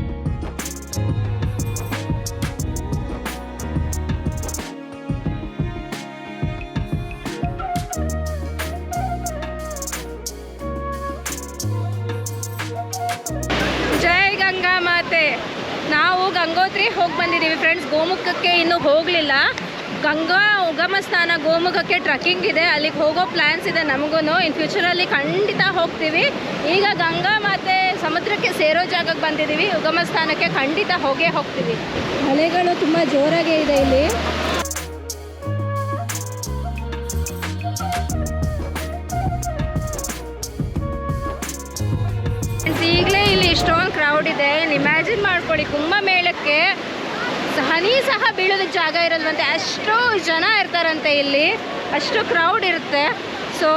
ಜೈ ಗಂಗಾ ಮಾತೆ. ನಾವು ಗಂಗೋತ್ರಿ ಹೋಗಿ ಬಂದಿದ್ದೀವಿ ಫ್ರೆಂಡ್ಸ್, ಗೋಮುಖಕ್ಕೆ ಇನ್ನೂ ಹೋಗಲಿಲ್ಲ. ಗಂಗಾ ಉಗಮ ಸ್ಥಾನ ಗೋಮುಖಕ್ಕೆ ಟ್ರಕ್ಕಿಂಗ್ ಇದೆ, ಅಲ್ಲಿಗೆ ಹೋಗೋ ಪ್ಲ್ಯಾನ್ಸ್ ಇದೆ ನಮಗೂ. ಇನ್ ಫ್ಯೂಚರಲ್ಲಿ ಖಂಡಿತ ಹೋಗ್ತೀವಿ. ಈಗ ಗಂಗಾ ಮಾತೆ ಸಮುದ್ರಕ್ಕೆ ಸೇರೋ ಜಾಗಕ್ಕೆ ಬಂದಿದ್ದೀವಿ, ಉಗಮ ಸ್ಥಾನಕ್ಕೆ ಖಂಡಿತ ಹೋಗೇ ಹೋಗ್ತೀವಿ. ಅಲೆಗಳು ತುಂಬ ಜೋರಾಗೇ ಇದೆ ಇಲ್ಲಿ. ಈಗಲೇ ಇಲ್ಲಿ ಇಷ್ಟೊಂದು ಕ್ರೌಡ್ ಇದೆ. ಇಮ್ಯಾಜಿನ್ ಮಾಡ್ಕೊಳ್ಳಿ, ಕುಂಭಮೇಳಕ್ಕೆ ಹನಿ ಸಹ ಬೀಳೋದಕ್ಕೆ ಜಾಗ ಇರಲ್ವಂತೆ, ಅಷ್ಟು ಜನ ಇರ್ತಾರಂತೆ ಇಲ್ಲಿ, ಅಷ್ಟು ಕ್ರೌಡ್ ಇರುತ್ತೆ. ಸೊ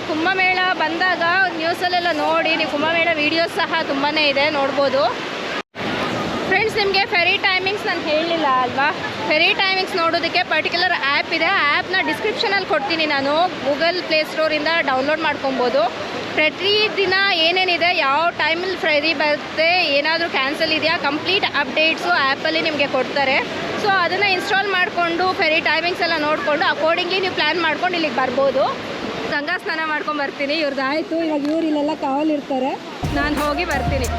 ಕುಂಭಮೇಳ ಬಂದಾಗ ನ್ಯೂಸಲ್ಲೆಲ್ಲ ನೋಡಿ ನೀವು, ಕುಂಭಮೇಳ ವೀಡಿಯೋಸ್ ಸಹ ತುಂಬಾ ಇದೆ, ನೋಡ್ಬೋದು. ಫ್ರೆಂಡ್ಸ್, ನಿಮಗೆ ಫೆರಿ ಟೈಮಿಂಗ್ಸ್ ನಾನು ಹೇಳಲಿಲ್ಲ ಅಲ್ವಾ? ಫೆರಿ ಟೈಮಿಂಗ್ಸ್ ನೋಡೋದಕ್ಕೆ ಪರ್ಟಿಕ್ಯುಲರ್ ಆ್ಯಪ್ ಇದೆ. ಆ್ಯಪ್ನ ಡಿಸ್ಕ್ರಿಪ್ಷನಲ್ಲಿ ಕೊಡ್ತೀನಿ ನಾನು, ಗೂಗಲ್ ಪ್ಲೇಸ್ಟೋರಿಂದ ಡೌನ್ಲೋಡ್ ಮಾಡ್ಕೊಬೋದು. ಪ್ರತಿದಿನ ಏನೇನಿದೆ, ಯಾವ ಟೈಮಲ್ಲಿ ಫೆರಿ ಬರುತ್ತೆ, ಏನಾದರೂ ಕ್ಯಾನ್ಸಲ್ ಇದೆಯಾ, ಕಂಪ್ಲೀಟ್ ಅಪ್ಡೇಟ್ಸು ಆ್ಯಪಲ್ಲಿ ನಿಮಗೆ ಕೊಡ್ತಾರೆ. ಸೊ ಅದನ್ನು ಇನ್ಸ್ಟಾಲ್ ಮಾಡಿಕೊಂಡು ಫೆರಿ ಟೈಮಿಂಗ್ಸ್ ಎಲ್ಲ ನೋಡಿಕೊಂಡು ಅಕಾರ್ಡಿಂಗ್ಲಿ ನೀವು ಪ್ಲ್ಯಾನ್ ಮಾಡ್ಕೊಂಡು ಇಲ್ಲಿಗೆ ಬರ್ಬೋದು. ಗಂಗಾ ಸ್ನಾನ ಮಾಡ್ಕೊಂಡು ಬರ್ತೀನಿ. ಇವ್ರದ್ದು ಆಯಿತು, ಇವಾಗ ಇವ್ರು ಇಲ್ಲೆಲ್ಲ ಕಾವಲಿರ್ತಾರೆ, ನಾನು ಹೋಗಿ ಬರ್ತೀನಿ.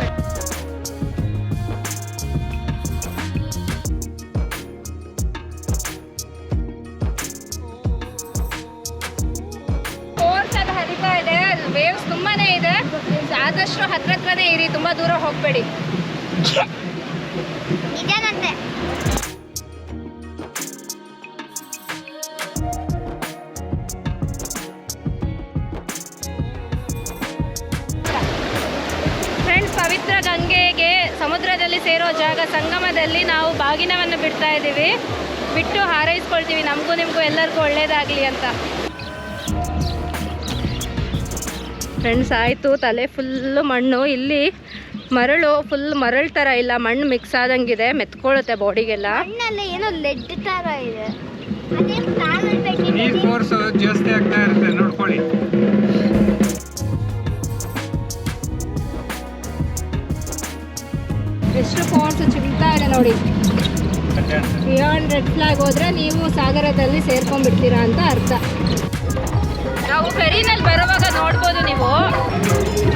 ಫೋರ್ಸಲ್ಲಿ ಹರಿತಾ ಇದೆ, ವೇವ್ಸ್ ತುಂಬಾ ಇದೆ. ಆದಷ್ಟು ಹತ್ರನೇ ಇರಿ, ತುಂಬ ದೂರ ಹೋಗಬೇಡಿ. ನಿಜನಂತೆ. ಫ್ರೆಂಡ್ಸ್, ಪವಿತ್ರ ಗಂಗೆಗೆ ಸಮುದ್ರದಲ್ಲಿ ಸೇರೋ ಜಾಗ ಸಂಗಮದಲ್ಲಿ ನಾವು ಬಾಗಿನವನ್ನು ಬಿಡ್ತಾ ಇದ್ದೀವಿ. ಬಿಟ್ಟು ಹಾರೈಸ್ಕೊಳ್ತೀವಿ, ನಮಗೂ ನಿಮಗೂ ಎಲ್ಲರಿಗೂ ಒಳ್ಳೆಯದಾಗಲಿ ಅಂತ. ಫ್ರೆಂಡ್ಸ್, ಆಯಿತು, ತಲೆ ಫುಲ್ಲು ಮಣ್ಣು. ಇಲ್ಲಿ ಮರಳು ಫುಲ್ ಮರಳು ಥರ ಇಲ್ಲ, ಮಣ್ಣು ಮಿಕ್ಸ್ ಆದಂಗಿದೆ, ಮೆತ್ಕೊಳ್ಳುತ್ತೆ ಬಾಡಿಗೆಲ್ಲ. ಮಣ್ಣಲ್ಲಿ ಏನೋ ಲೆಡ್ ಥರ ಇದೆ. ಅದೇ ಕಾಲಲ್ಲಿ ಪೆಟ್ಟಿದೆ. ನೀರ್ ಫೋರ್ಸ್ ಜಾಸ್ತಿ ಆಗ್ತಾ ಇರುತ್ತೆ, ನೋಡ್ಕೊಳ್ಳಿ. ಎಷ್ಟು ಫೋರ್ಸ್ ಚಿಮ್ತಾ ಇದೆ ನೋಡಿ. ಬಿಯಾಂಡ್ ರೆಡ್ ಫ್ಲಾಗ್ ಹೋದ್ರೆ ನೀವು ಸಾಗರದಲ್ಲಿ ಸೇರ್ಕೊಂಡ್ಬಿಡ್ತೀರಾ ಅಂತ ಅರ್ಥ. ನಾವು ಫೆರಿನಲ್ಲಿ ಬರುವಾಗ ನೋಡ್ಬೋದು ನೀವು,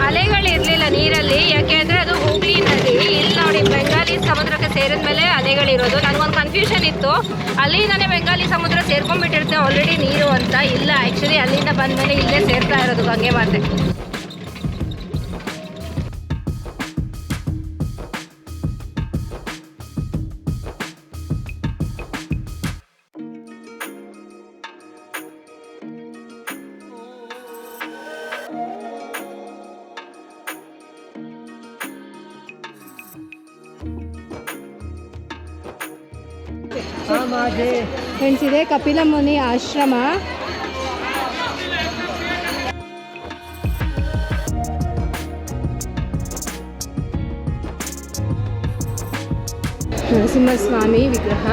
ಅಲೆಗಳಿರಲಿಲ್ಲ ನೀರಲ್ಲಿ, ಯಾಕೆಂದರೆ ಅದು ಹುಬ್ಳಿ ನದಿ. ಇಲ್ಲಿ ನೋಡಿ ಬೆಂಗಾಲಿ ಸಮುದ್ರಕ್ಕೆ ಸೇರಿದ ಮೇಲೆ ಅಲೆಗಳಿರೋದು. ನನಗೊಂದು ಕನ್ಫ್ಯೂಷನ್ ಇತ್ತು, ಅಲ್ಲಿಂದನೇ ಬೆಂಗಾಲಿ ಸಮುದ್ರ ಸೇರ್ಕೊಂಡ್ಬಿಟ್ಟಿರುತ್ತೆ ಆಲ್ರೆಡಿ ನೀರು ಅಂತ. ಇಲ್ಲ, ಆ್ಯಕ್ಚುಲಿ ಅಲ್ಲಿಂದ ಬಂದಮೇಲೆ ಇಲ್ಲೇ ಸೇರ್ತಾ ಇರೋದು ಗಂಗೆ ಮಾತೆ. ಫ್ರೆಂಡ್ಸ್, ಇದೆ ಕಪಿಲ ಮುನಿ ಆಶ್ರಮ. ನರಸಿಂಹಸ್ವಾಮಿ ವಿಗ್ರಹ,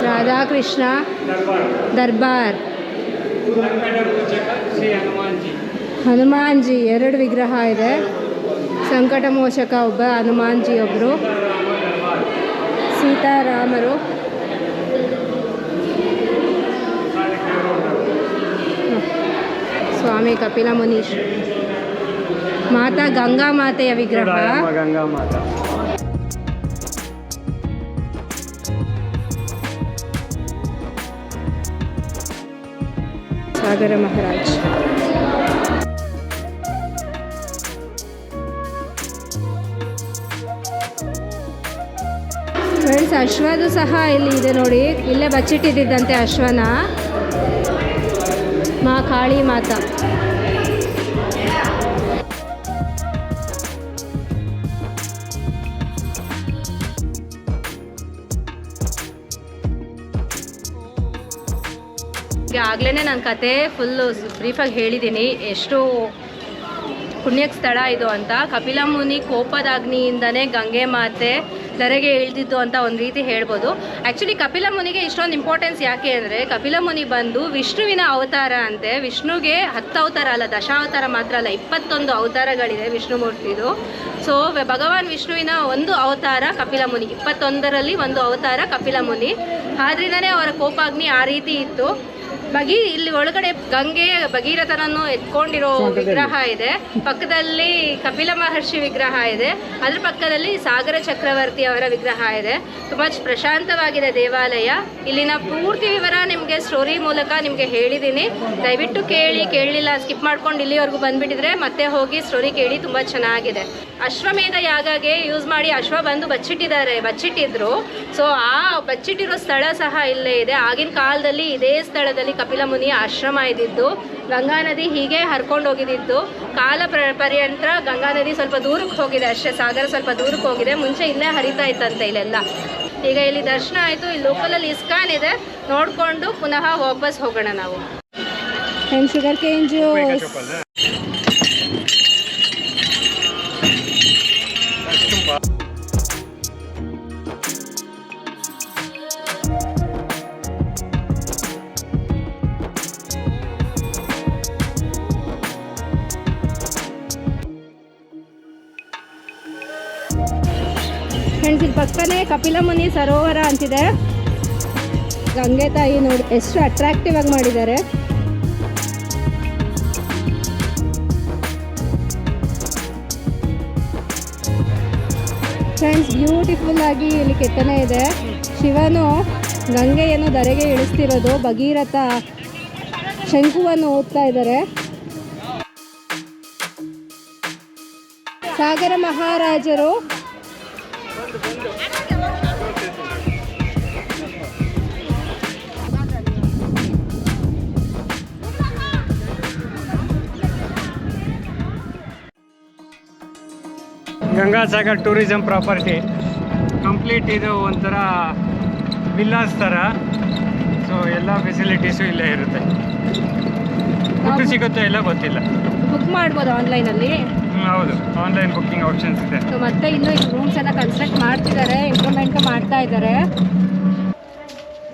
ರಾಧಾಕೃಷ್ಣ ದರ್ಬಾರ್, ಹನುಮಾನ್ಜಿ 2 ವಿಗ್ರಹ ಇದೆ. ಸಂಕಟ ಮೋಚಕ ಒಬ್ಬ, ಹನುಮಾನ್ಜಿ ಒಬ್ಬರು, ಸೀತಾರಾಮರು. ಸ್ವಾಮಿ ಕಪಿಲ ಮುನೀಶ್, ಮಾತಾ ಗಂಗಾ ಮಾತೆಯ ವಿಗ್ರಹ. ಗಂಗಾ ಮಾತಾ. ಸಾಗರ ಮಹಾರಾಜ್. ಫ್ರೆಂಡ್ಸ್, ಅಶ್ವದು ಸಹ ಇಲ್ಲಿ ಇದೆ ನೋಡಿ. ಇಲ್ಲೇ ಬಚ್ಚಿಟ್ಟಿದ್ದಂತೆ ಅಶ್ವನ. ಮಾ ಕಾಳಿ ಮಾತಾ. ಆಗಲೇ ನನ್ನ ಕತೆ ಫುಲ್ಲು ಬ್ರೀಫಾಗಿ ಹೇಳಿದ್ದೀನಿ ಎಷ್ಟು ಪುಣ್ಯಕ್ಕೆ ಸ್ಥಳ ಇದು ಅಂತ. ಕಪಿಲ ಮುನಿ ಕೋಪದಾಗ್ನಿಯಿಂದನೇ ಗಂಗೆ ಮಾತೆ ಧರೆಗೆ ಇಳಿದಿದ್ದು ಅಂತ ಒಂದು ರೀತಿ ಹೇಳ್ಬೋದು. ಆ್ಯಕ್ಚುಲಿ ಕಪಿಲ ಮುನಿಗೆ ಇಷ್ಟೊಂದು ಇಂಪಾರ್ಟೆನ್ಸ್ ಯಾಕೆ ಅಂದರೆ, ಕಪಿಲ ಮುನಿ ಬಂದು ವಿಷ್ಣುವಿನ ಅವತಾರ ಅಂತೆ. ವಿಷ್ಣುಗೆ 10 ಅವತಾರ ಅಲ್ಲ, ದಶಾವತಾರ ಮಾತ್ರ ಅಲ್ಲ, 21 ಅವತಾರಗಳಿದೆ ವಿಷ್ಣುಮೂರ್ತಿದು. ಸೊ ಭಗವಾನ್ ವಿಷ್ಣುವಿನ ಒಂದು ಅವತಾರ ಕಪಿಲ ಮುನಿ, 21ರಲ್ಲಿ ಒಂದು ಅವತಾರ ಕಪಿಲ ಮುನಿ. ಆದ್ರಿಂದನೇ ಅವರ ಕೋಪಾಗ್ನಿ ಆ ರೀತಿ ಇತ್ತು. ಇಲ್ಲಿ ಒಳಗಡೆ ಗಂಗೆ ಭಗೀರಥನನ್ನು ಎತ್ಕೊಂಡಿರೋ ವಿಗ್ರಹ ಇದೆ. ಪಕ್ಕದಲ್ಲಿ ಕಪಿಲ ಮಹರ್ಷಿ ವಿಗ್ರಹ ಇದೆ. ಅದ್ರ ಪಕ್ಕದಲ್ಲಿ ಸಾಗರ ಚಕ್ರವರ್ತಿ ಅವರ ವಿಗ್ರಹ ಇದೆ. ತುಂಬ ಪ್ರಶಾಂತವಾಗಿದೆ ದೇವಾಲಯ. ಇಲ್ಲಿನ ಪೂರ್ತಿ ವಿವರ ನಿಮಗೆ ಸ್ಟೋರಿ ಮೂಲಕ ನಿಮಗೆ ಹೇಳಿದ್ದೀನಿ. ದಯವಿಟ್ಟು ಕೇಳಲಿಲ್ಲ ಸ್ಕಿಪ್ ಮಾಡ್ಕೊಂಡು ಇಲ್ಲಿವರೆಗೂ ಬಂದುಬಿಟ್ಟಿದ್ರೆ ಮತ್ತೆ ಹೋಗಿ ಸ್ಟೋರಿ ಕೇಳಿ. ತುಂಬ ಚೆನ್ನಾಗಿದೆ. ಅಶ್ವಮೇಧ ಯಾಗಗೆ ಯೂಸ್ ಮಾಡಿ ಅಶ್ವ ಬಂದು ಬಚ್ಚಿಟ್ಟಿದ್ರು. ಸೊ ಆ ಬಚ್ಚಿಟ್ಟಿರೋ ಸ್ಥಳ ಸಹ ಇಲ್ಲೇ ಇದೆ. ಆಗಿನ ಕಾಲದಲ್ಲಿ ಇದೇ ಸ್ಥಳದಲ್ಲಿ ಕಪಿಲ ಮುನಿಯ ಆಶ್ರಮ ಇದ್ದಿದ್ದು. ಗಂಗಾ ನದಿ ಹೀಗೆ ಹರ್ಕೊಂಡು ಹೋಗಿದ್ದು. ಕಾಲ ಪರ್ಯಂತ ಗಂಗಾ ನದಿ ಸ್ವಲ್ಪ ದೂರಕ್ಕೆ ಹೋಗಿದೆ ಅಷ್ಟೇ, ಸಾಗರ ಸ್ವಲ್ಪ ದೂರಕ್ಕೆ ಹೋಗಿದೆ. ಮುಂಚೆ ಇಲ್ಲೇ ಹರಿತಾ ಇತ್ತಂತೆ ಇಲ್ಲೆಲ್ಲ. ಈಗ ಇಲ್ಲಿ ದರ್ಶನ ಆಯಿತು. ಇಲ್ಲಿ ಲೋಕಲಲ್ಲಿ ಇಸ್ಕಾನ್ ಇದೆ, ನೋಡಿಕೊಂಡು ಪುನಃ ವಾಪಸ್ ಹೋಗೋಣ ನಾವು. Sugar cane juice. ಫ್ರೆಂಡ್ಸ್, ಇಲ್ಲಿ ಪಕ್ಕನೇ ಕಪಿಲ ಮುನಿ ಸರೋವರ ಅಂತಿದೆ. ಗಂಗೆ ತಾಯಿ ನೋಡಿ ಎಷ್ಟು ಅಟ್ರಾಕ್ಟಿವ್ ಆಗಿ ಮಾಡಿದ್ದಾರೆ. ಫ್ರೆಂಡ್ಸ್, ಬ್ಯೂಟಿಫುಲ್ ಆಗಿ ಇಲ್ಲಿ ಕೆತ್ತನೆ ಇದೆ. ಶಿವನು ಗಂಗೆಯನ್ನು ಧರೆಗೆ ಇಳಿಸ್ತಿರೋದು. ಭಗೀರಥ ಶಂಕುವನ್ನು ಓದ್ತಾ ಇದ್ದಾರೆ. ಸಾಗರ ಮಹಾರಾಜರು Ganga Sagar tourism property complete. ಇದು ಒಂಥರ ವಿಲ್ಲಾಸ್ ಥರ. ಸೊ ಎಲ್ಲ ಫೆಸಿಲಿಟೀಸು ಇಲ್ಲೇ ಇರುತ್ತೆ. ಫುಡ್ ಸಿಗುತ್ತೋ ಇಲ್ಲ ಗೊತ್ತಿಲ್ಲ. ಬುಕ್ ಮಾಡ್ಬೋದು ಆನ್ಲೈನಲ್ಲಿ. ಹೌದು, ಆನ್ಲೈನ್ ಬುಕ್ಕಿಂಗ್ ಆಪ್ಷನ್ಸ್ ಇದೆ. ಸೊ ಮತ್ತೆ ಇನ್ನೂ ರೂಮ್ಸ್ ಎಲ್ಲ ಕನ್ಸ್ಟ್ರಕ್ಟ್ ಮಾಡ್ತಿದ್ದಾರೆ, ಇಂಪ್ರೂವ್ಮೆಂಟ್ ಮಾಡ್ತಾ ಇದ್ದಾರೆ.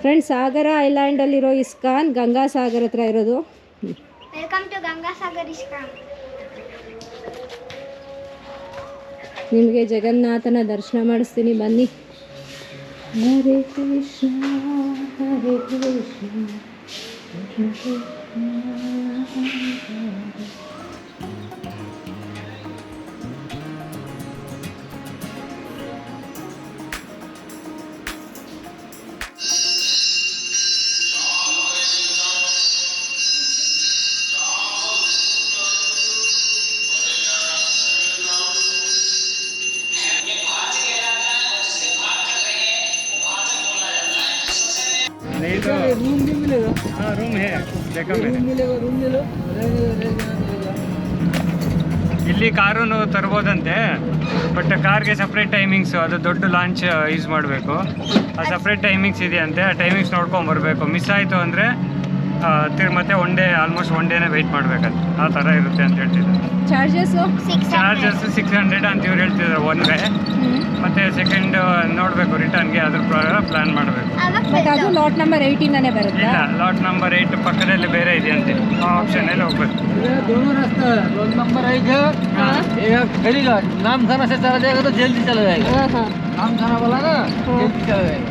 ಫ್ರೆಂಡ್ಸ್, ಸಾಗರ ಐಲ್ಯಾಂಡಲ್ಲಿರೋ ಇಸ್ಕಾನ್ ಗಂಗಾ ಸಾಗರ್ ಹತ್ರ ಇರೋದು. Welcome to Ganga Sagar ISKCON. ನಿಮಗೆ ಜಗನ್ನಾಥನ ದರ್ಶನ ಮಾಡಿಸ್ತೀನಿ, ಬನ್ನಿ. ಹರೇ ಕೃಷ್ಣ ಹರೇ ಕೃಷ್ಣ. रूम है ಇಲ್ಲಿ ಕಾರನ್ನು ತರ್ಬೋದಂತೆ. ಬಟ್ ಕಾರ್ಗೆ ಸಪ್ರೇಟ್ ಟೈಮಿಂಗ್ಸು, ಅದು ದೊಡ್ಡ ಲಾಂಚ್ ಯೂಸ್ ಮಾಡಬೇಕು. ಆ ಸಪ್ರೇಟ್ ಟೈಮಿಂಗ್ಸ್ ಇದೆಯಂತೆ. ಆ ಟೈಮಿಂಗ್ಸ್ ನೋಡ್ಕೊಂಡು ಬರಬೇಕು. ಮಿಸ್ ಆಯಿತು ಅಂದರೆ ಮತ್ತೆ ಆಲ್ಮೋಸ್ಟ್ ಒನ್ ಡೇನೇ ವೆಯ್ಟ್ ಮಾಡಬೇಕಂತ. ಆ ಥರ ಇರುತ್ತೆ ಅಂತ ಹೇಳ್ತಿದ್ದಾರೆ. ಚಾರ್ಜಸ್ಸು 600 ಅಂತ ಇವ್ರು ಹೇಳ್ತಿದ್ದಾರೆ ಒನ್ ವೇ. ಮತ್ತು ಸೆಕೆಂಡ್ ನೋಡಬೇಕು ರಿಟರ್ನ್ಗೆ, ಅದ್ರ ಪ್ರಕಾರ ಪ್ಲ್ಯಾನ್ ಮಾಡಬೇಕು. ಬಟ್ ಅದು ಲಾಟ್ ನಂಬರ್ 18 ಬರುತ್ತೆ. ಇಲ್ಲ, ಲಾಟ್ ನಂಬರ್ 8 ಪಕ್ಕದಲ್ಲಿ ಬೇರೆ ಇದೆಯಂತೆ. ಆ ಆಪ್ಷನಲ್ಲಿ ಹೋಗ್ಬೇಕು. दोनों रास्ता है। रोड नंबर 1 है, एक फेरी घाट नामखाना से चला जाएगा तो जल्दी चला जाएगा। नामखाना वाला ना जल्दी चला जाएगा।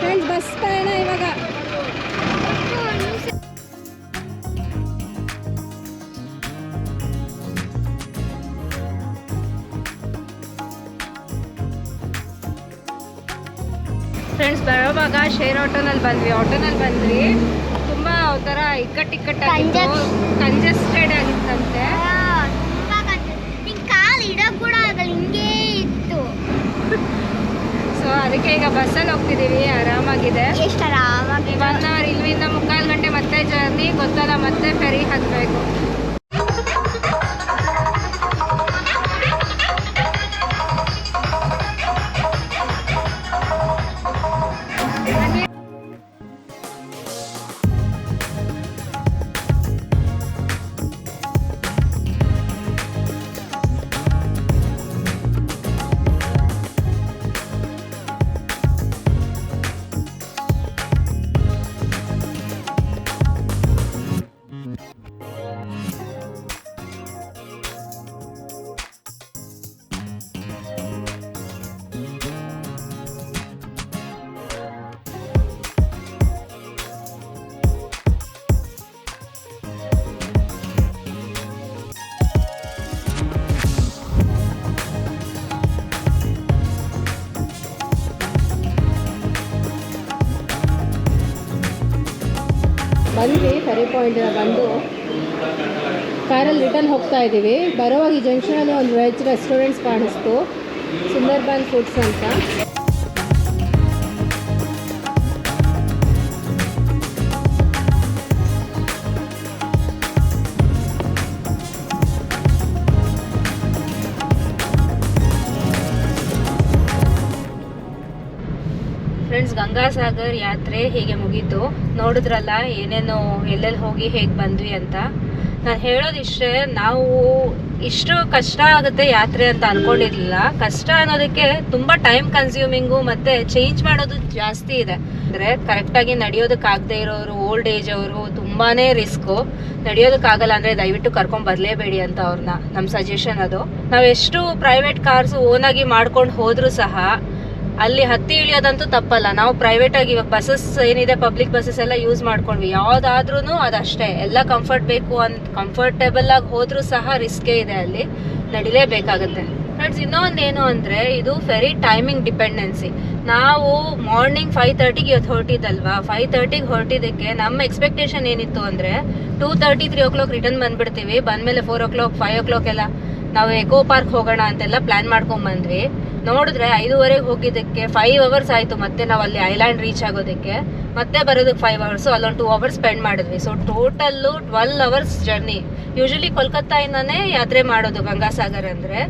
ಫ್ರೆಂಡ್ಸ್, ಬಸ್ ಪಯಣ ಇವಾಗ. ಫ್ರೆಂಡ್ಸ್, ಬರೋವಾಗ ಶೇರ್ ಆಟೋನಲ್ಲಿ ಬಂದ್ವಿ ತುಂಬ ಒಂಥರ ಇಕ್ಕಟ್ಟಿಕ್ಕಟ್ಟಾಗಿತ್ತು, ಕಂಜೆಸ್ಟೆಡ್ ಆಗಿತ್ತಂತೆ. ನಿಂಗೆ ಕಾಲು ಇಡೋಕೆ ಕೂಡ ಆಗಲ್ಲ, ಹಿಂಗೇ ಇತ್ತು. ಸೊ ಅದಕ್ಕೆ ಈಗ ಬಸ್ಸಲ್ಲಿ ಹೋಗ್ತಿದ್ದೀವಿ, ಆರಾಮಾಗಿದೆ. ಎಷ್ಟು ಆರಾಮಾಗಿ 1 hour ಇಲ್ಲಿಂದ 3/4 ಗಂಟೆ ಮತ್ತೆ ಜರ್ನಿ, ಗೊತ್ತಲ್ಲ, ಮತ್ತೆ ಫೆರಿ ಹತ್ತಬೇಕು. ಬಂದ್ವಿ ಫೆರಿ ಪಾಯಿಂಟಿನ ಬಂದು ಕಾರಲ್ಲಿ ರಿಟರ್ನ್ ಹೋಗ್ತಾ ಇದ್ದೀವಿ. ಬರೋವಾಗ ಈ ಜಂಕ್ಷನಲ್ಲಿ ಒಂದು ವೆಜ್ ರೆಸ್ಟೋರೆಂಟ್ಸ್ ಕಾಣಿಸ್ತು, ಸುಂದರ್ಬನ್ ಫುಡ್ಸ್ ಅಂತ. ಫ್ರೆಂಡ್ಸ್, ಗಂಗಾಸಾಗರ್ ಯಾತ್ರೆ ಹೀಗೆ ಮುಗೀತು. ನೋಡಿದ್ರಲ್ಲ ಏನೇನು ಎಲ್ಲೆಲ್ಲಿ ಹೋಗಿ ಹೇಗೆ ಬಂದ್ವಿ ಅಂತ. ನಾನು ಹೇಳೋದಿಷ್ಟೇ, ನಾವು ಇಷ್ಟು ಕಷ್ಟ ಆಗುತ್ತೆ ಯಾತ್ರೆ ಅಂತ ಅನ್ಕೊಂಡಿರ್ಲಿಲ್ಲ. ಕಷ್ಟ ಅನ್ನೋದಕ್ಕೆ ತುಂಬ ಟೈಮ್ ಕನ್ಸ್ಯೂಮಿಂಗು ಮತ್ತು ಚೇಂಜ್ ಮಾಡೋದು ಜಾಸ್ತಿ ಇದೆ. ಅಂದರೆ ಕರೆಕ್ಟಾಗಿ ನಡೆಯೋದಕ್ಕಾಗದೇ ಇರೋರು, ಓಲ್ಡ್ ಏಜ್ ಅವರು ತುಂಬಾ ರಿಸ್ಕು. ನಡೆಯೋದಕ್ಕಾಗಲ್ಲ ಅಂದರೆ ದಯವಿಟ್ಟು ಕರ್ಕೊಂಬರಲೇಬೇಡಿ ಅಂತ ಅವ್ರನ್ನ ನಮ್ಮ ಸಜೆಷನ್ ಅದು. ನಾವು ಎಷ್ಟು ಪ್ರೈವೇಟ್ ಕಾರ್ಸ್ ಓನಾಗಿ ಮಾಡ್ಕೊಂಡು ಹೋದರೂ ಸಹ ಅಲ್ಲಿ ಹತ್ತಿ ಇಳಿಯೋದಂತೂ ತಪ್ಪಲ್ಲ. ನಾವು ಪ್ರೈವೇಟಾಗಿ ಇವಾಗ ಬಸ್ಸಸ್ ಏನಿದೆ, ಪಬ್ಲಿಕ್ ಬಸ್ಸಸ್ ಎಲ್ಲ ಯೂಸ್ ಮಾಡ್ಕೊಂಡ್ವಿ. ಯಾವುದಾದ್ರೂ ಅದಷ್ಟೇ, ಎಲ್ಲ ಕಂಫರ್ಟೇಬಲ್ ಆಗಿ ಹೋದ್ರೂ ಸಹ ರಿಸ್ಕೇ ಇದೆ, ಅಲ್ಲಿ ನಡಿಲೇಬೇಕಾಗತ್ತೆ. ಫ್ರೆಂಡ್ಸ್, ಇನ್ನೊಂದೇನು ಅಂದರೆ ಇದು ಫೆರಿ ಟೈಮಿಂಗ್ ಡಿಪೆಂಡೆನ್ಸಿ. ನಾವು ಮಾರ್ನಿಂಗ್ 5:30ಗೆ ಇವತ್ತು ಹೊರಟಿದ್ದಲ್ವಾ, 5:30ಗೆ ಹೊರಟಿದ್ದಕ್ಕೆ ನಮ್ಮ ಎಕ್ಸ್ಪೆಕ್ಟೇಷನ್ ಏನಿತ್ತು ಅಂದರೆ 2:30, 3 o'clock ರಿಟರ್ನ್ ಬಂದ್ಬಿಡ್ತೀವಿ. ಬಂದಮೇಲೆ 4 o'clock, 5 o'clock ಎಲ್ಲ ನಾವು ಎಕೋ ಪಾರ್ಕ್ ಹೋಗೋಣ ಅಂತೆಲ್ಲ ಪ್ಲ್ಯಾನ್ ಮಾಡ್ಕೊಂಡ್ಬಂದ್ವಿ. ನೋಡಿದ್ರೆ 5:30ಗೆ ಹೋಗಿದ್ದಕ್ಕೆ 5 hours ಆಯಿತು. ಮತ್ತೆ ನಾವು ಅಲ್ಲಿ ಐಲ್ಯಾಂಡ್ ರೀಚ್ ಆಗೋದಕ್ಕೆ, ಮತ್ತೆ ಬರೋದಕ್ಕೆ 5 hours, ಅಲ್ಲೊಂದು 2 hours ಸ್ಪೆಂಡ್ ಮಾಡಿದ್ವಿ. So total 12 hours journey. Usually ಕೋಲ್ಕತ್ತಾಯಿಂದನೇ ಯಾತ್ರೆ ಮಾಡೋದು ಗಂಗಾಸಾಗರ್ ಅಂದರೆ.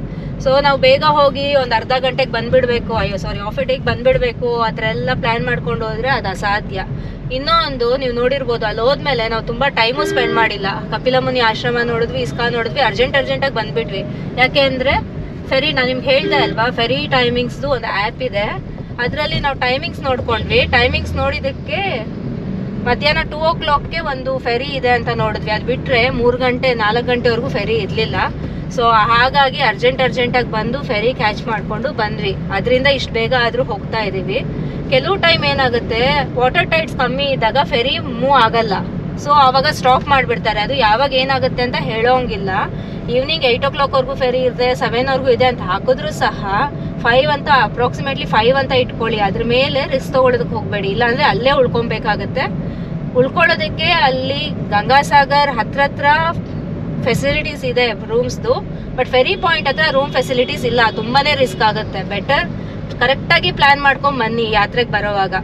ಸೊ ನಾವು ಬೇಗ ಹೋಗಿ ಒಂದು ಅರ್ಧ ಗಂಟೆಗೆ ಬಂದುಬಿಡಬೇಕು, ಆಫ್ ಡೇಗೆ ಬಂದುಬಿಡಬೇಕು, ಆ ಥರ ಎಲ್ಲ ಪ್ಲ್ಯಾನ್ ಮಾಡ್ಕೊಂಡು ಹೋದರೆ ಅದು ಅಸಾಧ್ಯ. ಇನ್ನೊಂದು ನೀವು ನೋಡಿರ್ಬೋದು, ಅಲ್ಲಿ ಹೋದ್ಮೇಲೆ ನಾವು ತುಂಬ ಟೈಮು ಸ್ಪೆಂಡ್ ಮಾಡಿಲ್ಲ. ಕಪಿಲಮುನಿ ಆಶ್ರಮ ನೋಡಿದ್ವಿ, ಇಸ್ಕಾನ್ ನೋಡಿದ್ವಿ, ಅರ್ಜೆಂಟಾಗಿ ಬಂದುಬಿಟ್ವಿ. ಯಾಕೆ ಅಂದರೆ ಫೆರಿ, ನಾನು ನಿಮ್ಗೆ ಹೇಳ್ದೆ ಅಲ್ವಾ, ಫೆರಿ ಟೈಮಿಂಗ್ಸ್ದು ಒಂದು ಆ್ಯಪ್ ಇದೆ, ಅದರಲ್ಲಿ ನಾವು ಟೈಮಿಂಗ್ಸ್ ನೋಡ್ಕೊಂಡ್ವಿ. ಟೈಮಿಂಗ್ಸ್ ನೋಡಿದ್ದಕ್ಕೆ ಮಧ್ಯಾಹ್ನ 2 o'clockಗೆ ಒಂದು ಫೆರಿ ಇದೆ ಅಂತ ನೋಡಿದ್ವಿ. ಅದು ಬಿಟ್ಟರೆ 3 ಗಂಟೆ 4 ಗಂಟೆವರೆಗೂ ಫೆರಿ ಇರಲಿಲ್ಲ. ಸೊ ಹಾಗಾಗಿ ಅರ್ಜೆಂಟಾಗಿ ಬಂದು ಫೆರಿ ಕ್ಯಾಚ್ ಮಾಡಿಕೊಂಡು ಬಂದ್ವಿ. ಅದರಿಂದ ಇಷ್ಟು ಬೇಗ ಆದರೂ ಹೋಗ್ತಾ ಇದ್ದೀವಿ. ಕೆಲವು ಟೈಮ್ ಏನಾಗುತ್ತೆ, ವಾಟರ್ ಟೈಡ್ಸ್ ಕಮ್ಮಿ ಇದ್ದಾಗ ಫೆರಿ ಮೂವ್ ಆಗಲ್ಲ. ಸೊ ಆವಾಗ ಸ್ಟಾಪ್ ಮಾಡಿಬಿಡ್ತಾರೆ. ಅದು ಯಾವಾಗ ಏನಾಗುತ್ತೆ ಅಂತ ಹೇಳೋಂಗಿಲ್ಲ. ಈವ್ನಿಂಗ್ 8 o'clockವರೆಗೂ ಫೆರಿ ಇದೆ, 7ವರೆಗೂ ಇದೆ ಅಂತ ಹಾಕಿದ್ರು ಸಹ 5 ಅಂತ, ಅಪ್ರಾಕ್ಸಿಮೇಟ್ಲಿ 5 ಅಂತ ಇಟ್ಕೊಳ್ಳಿ. ಅದ್ರ ಮೇಲೆ ರಿಸ್ಕ್ ತೊಗೊಳೋದಕ್ಕೆ ಹೋಗಬೇಡಿ, ಇಲ್ಲಾಂದರೆ ಅಲ್ಲೇ ಉಳ್ಕೊಬೇಕಾಗತ್ತೆ. ಉಳ್ಕೊಳ್ಳೋದಕ್ಕೆ ಅಲ್ಲಿ ಗಂಗಾಸಾಗರ್ ಹತ್ರ ಫೆಸಿಲಿಟೀಸ್ ಇದೆ ರೂಮ್ಸ್ದು, ಬಟ್ ಫೆರಿ ಪಾಯಿಂಟ್ ಹತ್ರ ರೂಮ್ ಫೆಸಿಲಿಟೀಸ್ ಇಲ್ಲ. ತುಂಬಾ ರಿಸ್ಕ್ ಆಗುತ್ತೆ. ಬೆಟರ್ ಕರೆಕ್ಟಾಗಿ ಪ್ಲ್ಯಾನ್ ಮಾಡ್ಕೊಂಡು ಬನ್ನಿ ಯಾತ್ರೆಗೆ ಬರೋವಾಗ.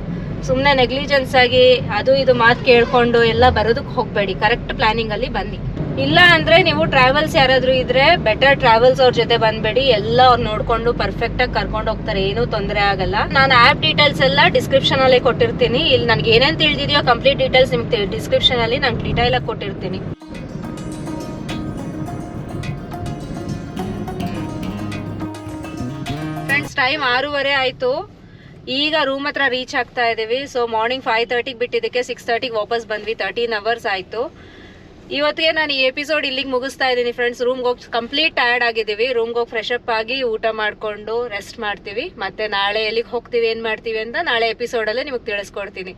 ಸುಮ್ಮನೆ ನೆಗ್ಲಿಜೆನ್ಸ್ ಆಗಿ ಅದು ಇದು ಮಾತು ಕೇಳ್ಕೊಂಡು ಎಲ್ಲ ಬರೋದಕ್ಕೆ ಹೋಗಬೇಡಿ. ಕರೆಕ್ಟ್ ಪ್ಲ್ಯಾನಿಂಗಲ್ಲಿ ಬನ್ನಿ. ಇಲ್ಲ ಅಂದರೆ ನೀವು ಟ್ರಾವೆಲ್ಸ್ ಯಾರಾದರೂ ಇದ್ದರೆ ಬೆಟರ್ ಟ್ರಾವೆಲ್ಸ್ ಅವ್ರ ಜೊತೆ ಬಂದಬೇಡಿ. ಎಲ್ಲ ಅವ್ರು ನೋಡಿಕೊಂಡು ಪರ್ಫೆಕ್ಟಾಗಿ ಕರ್ಕೊಂಡು ಹೋಗ್ತಾರೆ, ಏನೂ ತೊಂದರೆ ಆಗಲ್ಲ. ನಾನು ಆ್ಯಪ್ ಡೀಟೇಲ್ಸ್ ಎಲ್ಲ ಡಿಸ್ಕ್ರಿಪ್ಷನಲ್ಲಿ ಕೊಟ್ಟಿರ್ತೀನಿ. ಇಲ್ಲಿ ನನಗೆ ಏನೇನು ತಿಳಿದಿದೆಯೋ ಕಂಪ್ಲೀಟ್ ಡೀಟೇಲ್ಸ್ ನಿಮ್ಗೆ ಡಿಸ್ಕ್ರಿಪ್ಷನಲ್ಲಿ ನಾನು ಡೀಟೇಲಾಗಿ ಕೊಟ್ಟಿರ್ತೀನಿ. ಫ್ರೆಂಡ್ಸ್, ಟೈಮ್ 6:30 ಆಯಿತು. ಈಗ ರೂಮ್ ಹತ್ರ ರೀಚ್ ಆಗ್ತಾ ಇದ್ದೀವಿ. ಸೊ ಮಾರ್ನಿಂಗ್ 5:30ಗೆ ಬಿಟ್ಟಿದ್ದಕ್ಕೆ 6:30ಗೆ ವಾಪಸ್ ಬಂದ್ವಿ. 13 hours ಆಯಿತು. ಇವತ್ತಿಗೆ ನಾನು ಈ ಎಪಿಸೋಡ್ ಇಲ್ಲಿಗೆ ಮುಗಿಸ್ತಾ ಇದ್ದೀನಿ ಫ್ರೆಂಡ್ಸ್. ರೂಮ್ಗೆ ಹೋಗಿ ಕಂಪ್ಲೀಟ್ ಟಯರ್ಡ್ ಆಗಿದ್ದೀವಿ. ರೂಮ್ಗೆ ಹೋಗಿ ಫ್ರೆಶ್ ಅಪ್ ಆಗಿ ಊಟ ಮಾಡಿಕೊಂಡು ರೆಸ್ಟ್ ಮಾಡ್ತೀವಿ. ಮತ್ತೆ ನಾಳೆ ಎಲ್ಲಿಗೆ ಹೋಗ್ತೀವಿ, ಏನು ಮಾಡ್ತೀವಿ ಅಂತ ನಾಳೆ ಎಪಿಸೋಡಲ್ಲೇ ನಿಮಗೆ ತಿಳಿಸ್ಕೊಡ್ತೀನಿ.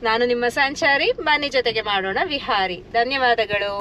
ನಾನು ನಿಮ್ಮ ಸಂಚಾರಿ, ಬನ್ನಿ ಜೊತೆಗೆ ಮಾಡೋಣ ವಿಹಾರಿ. ಧನ್ಯವಾದಗಳು.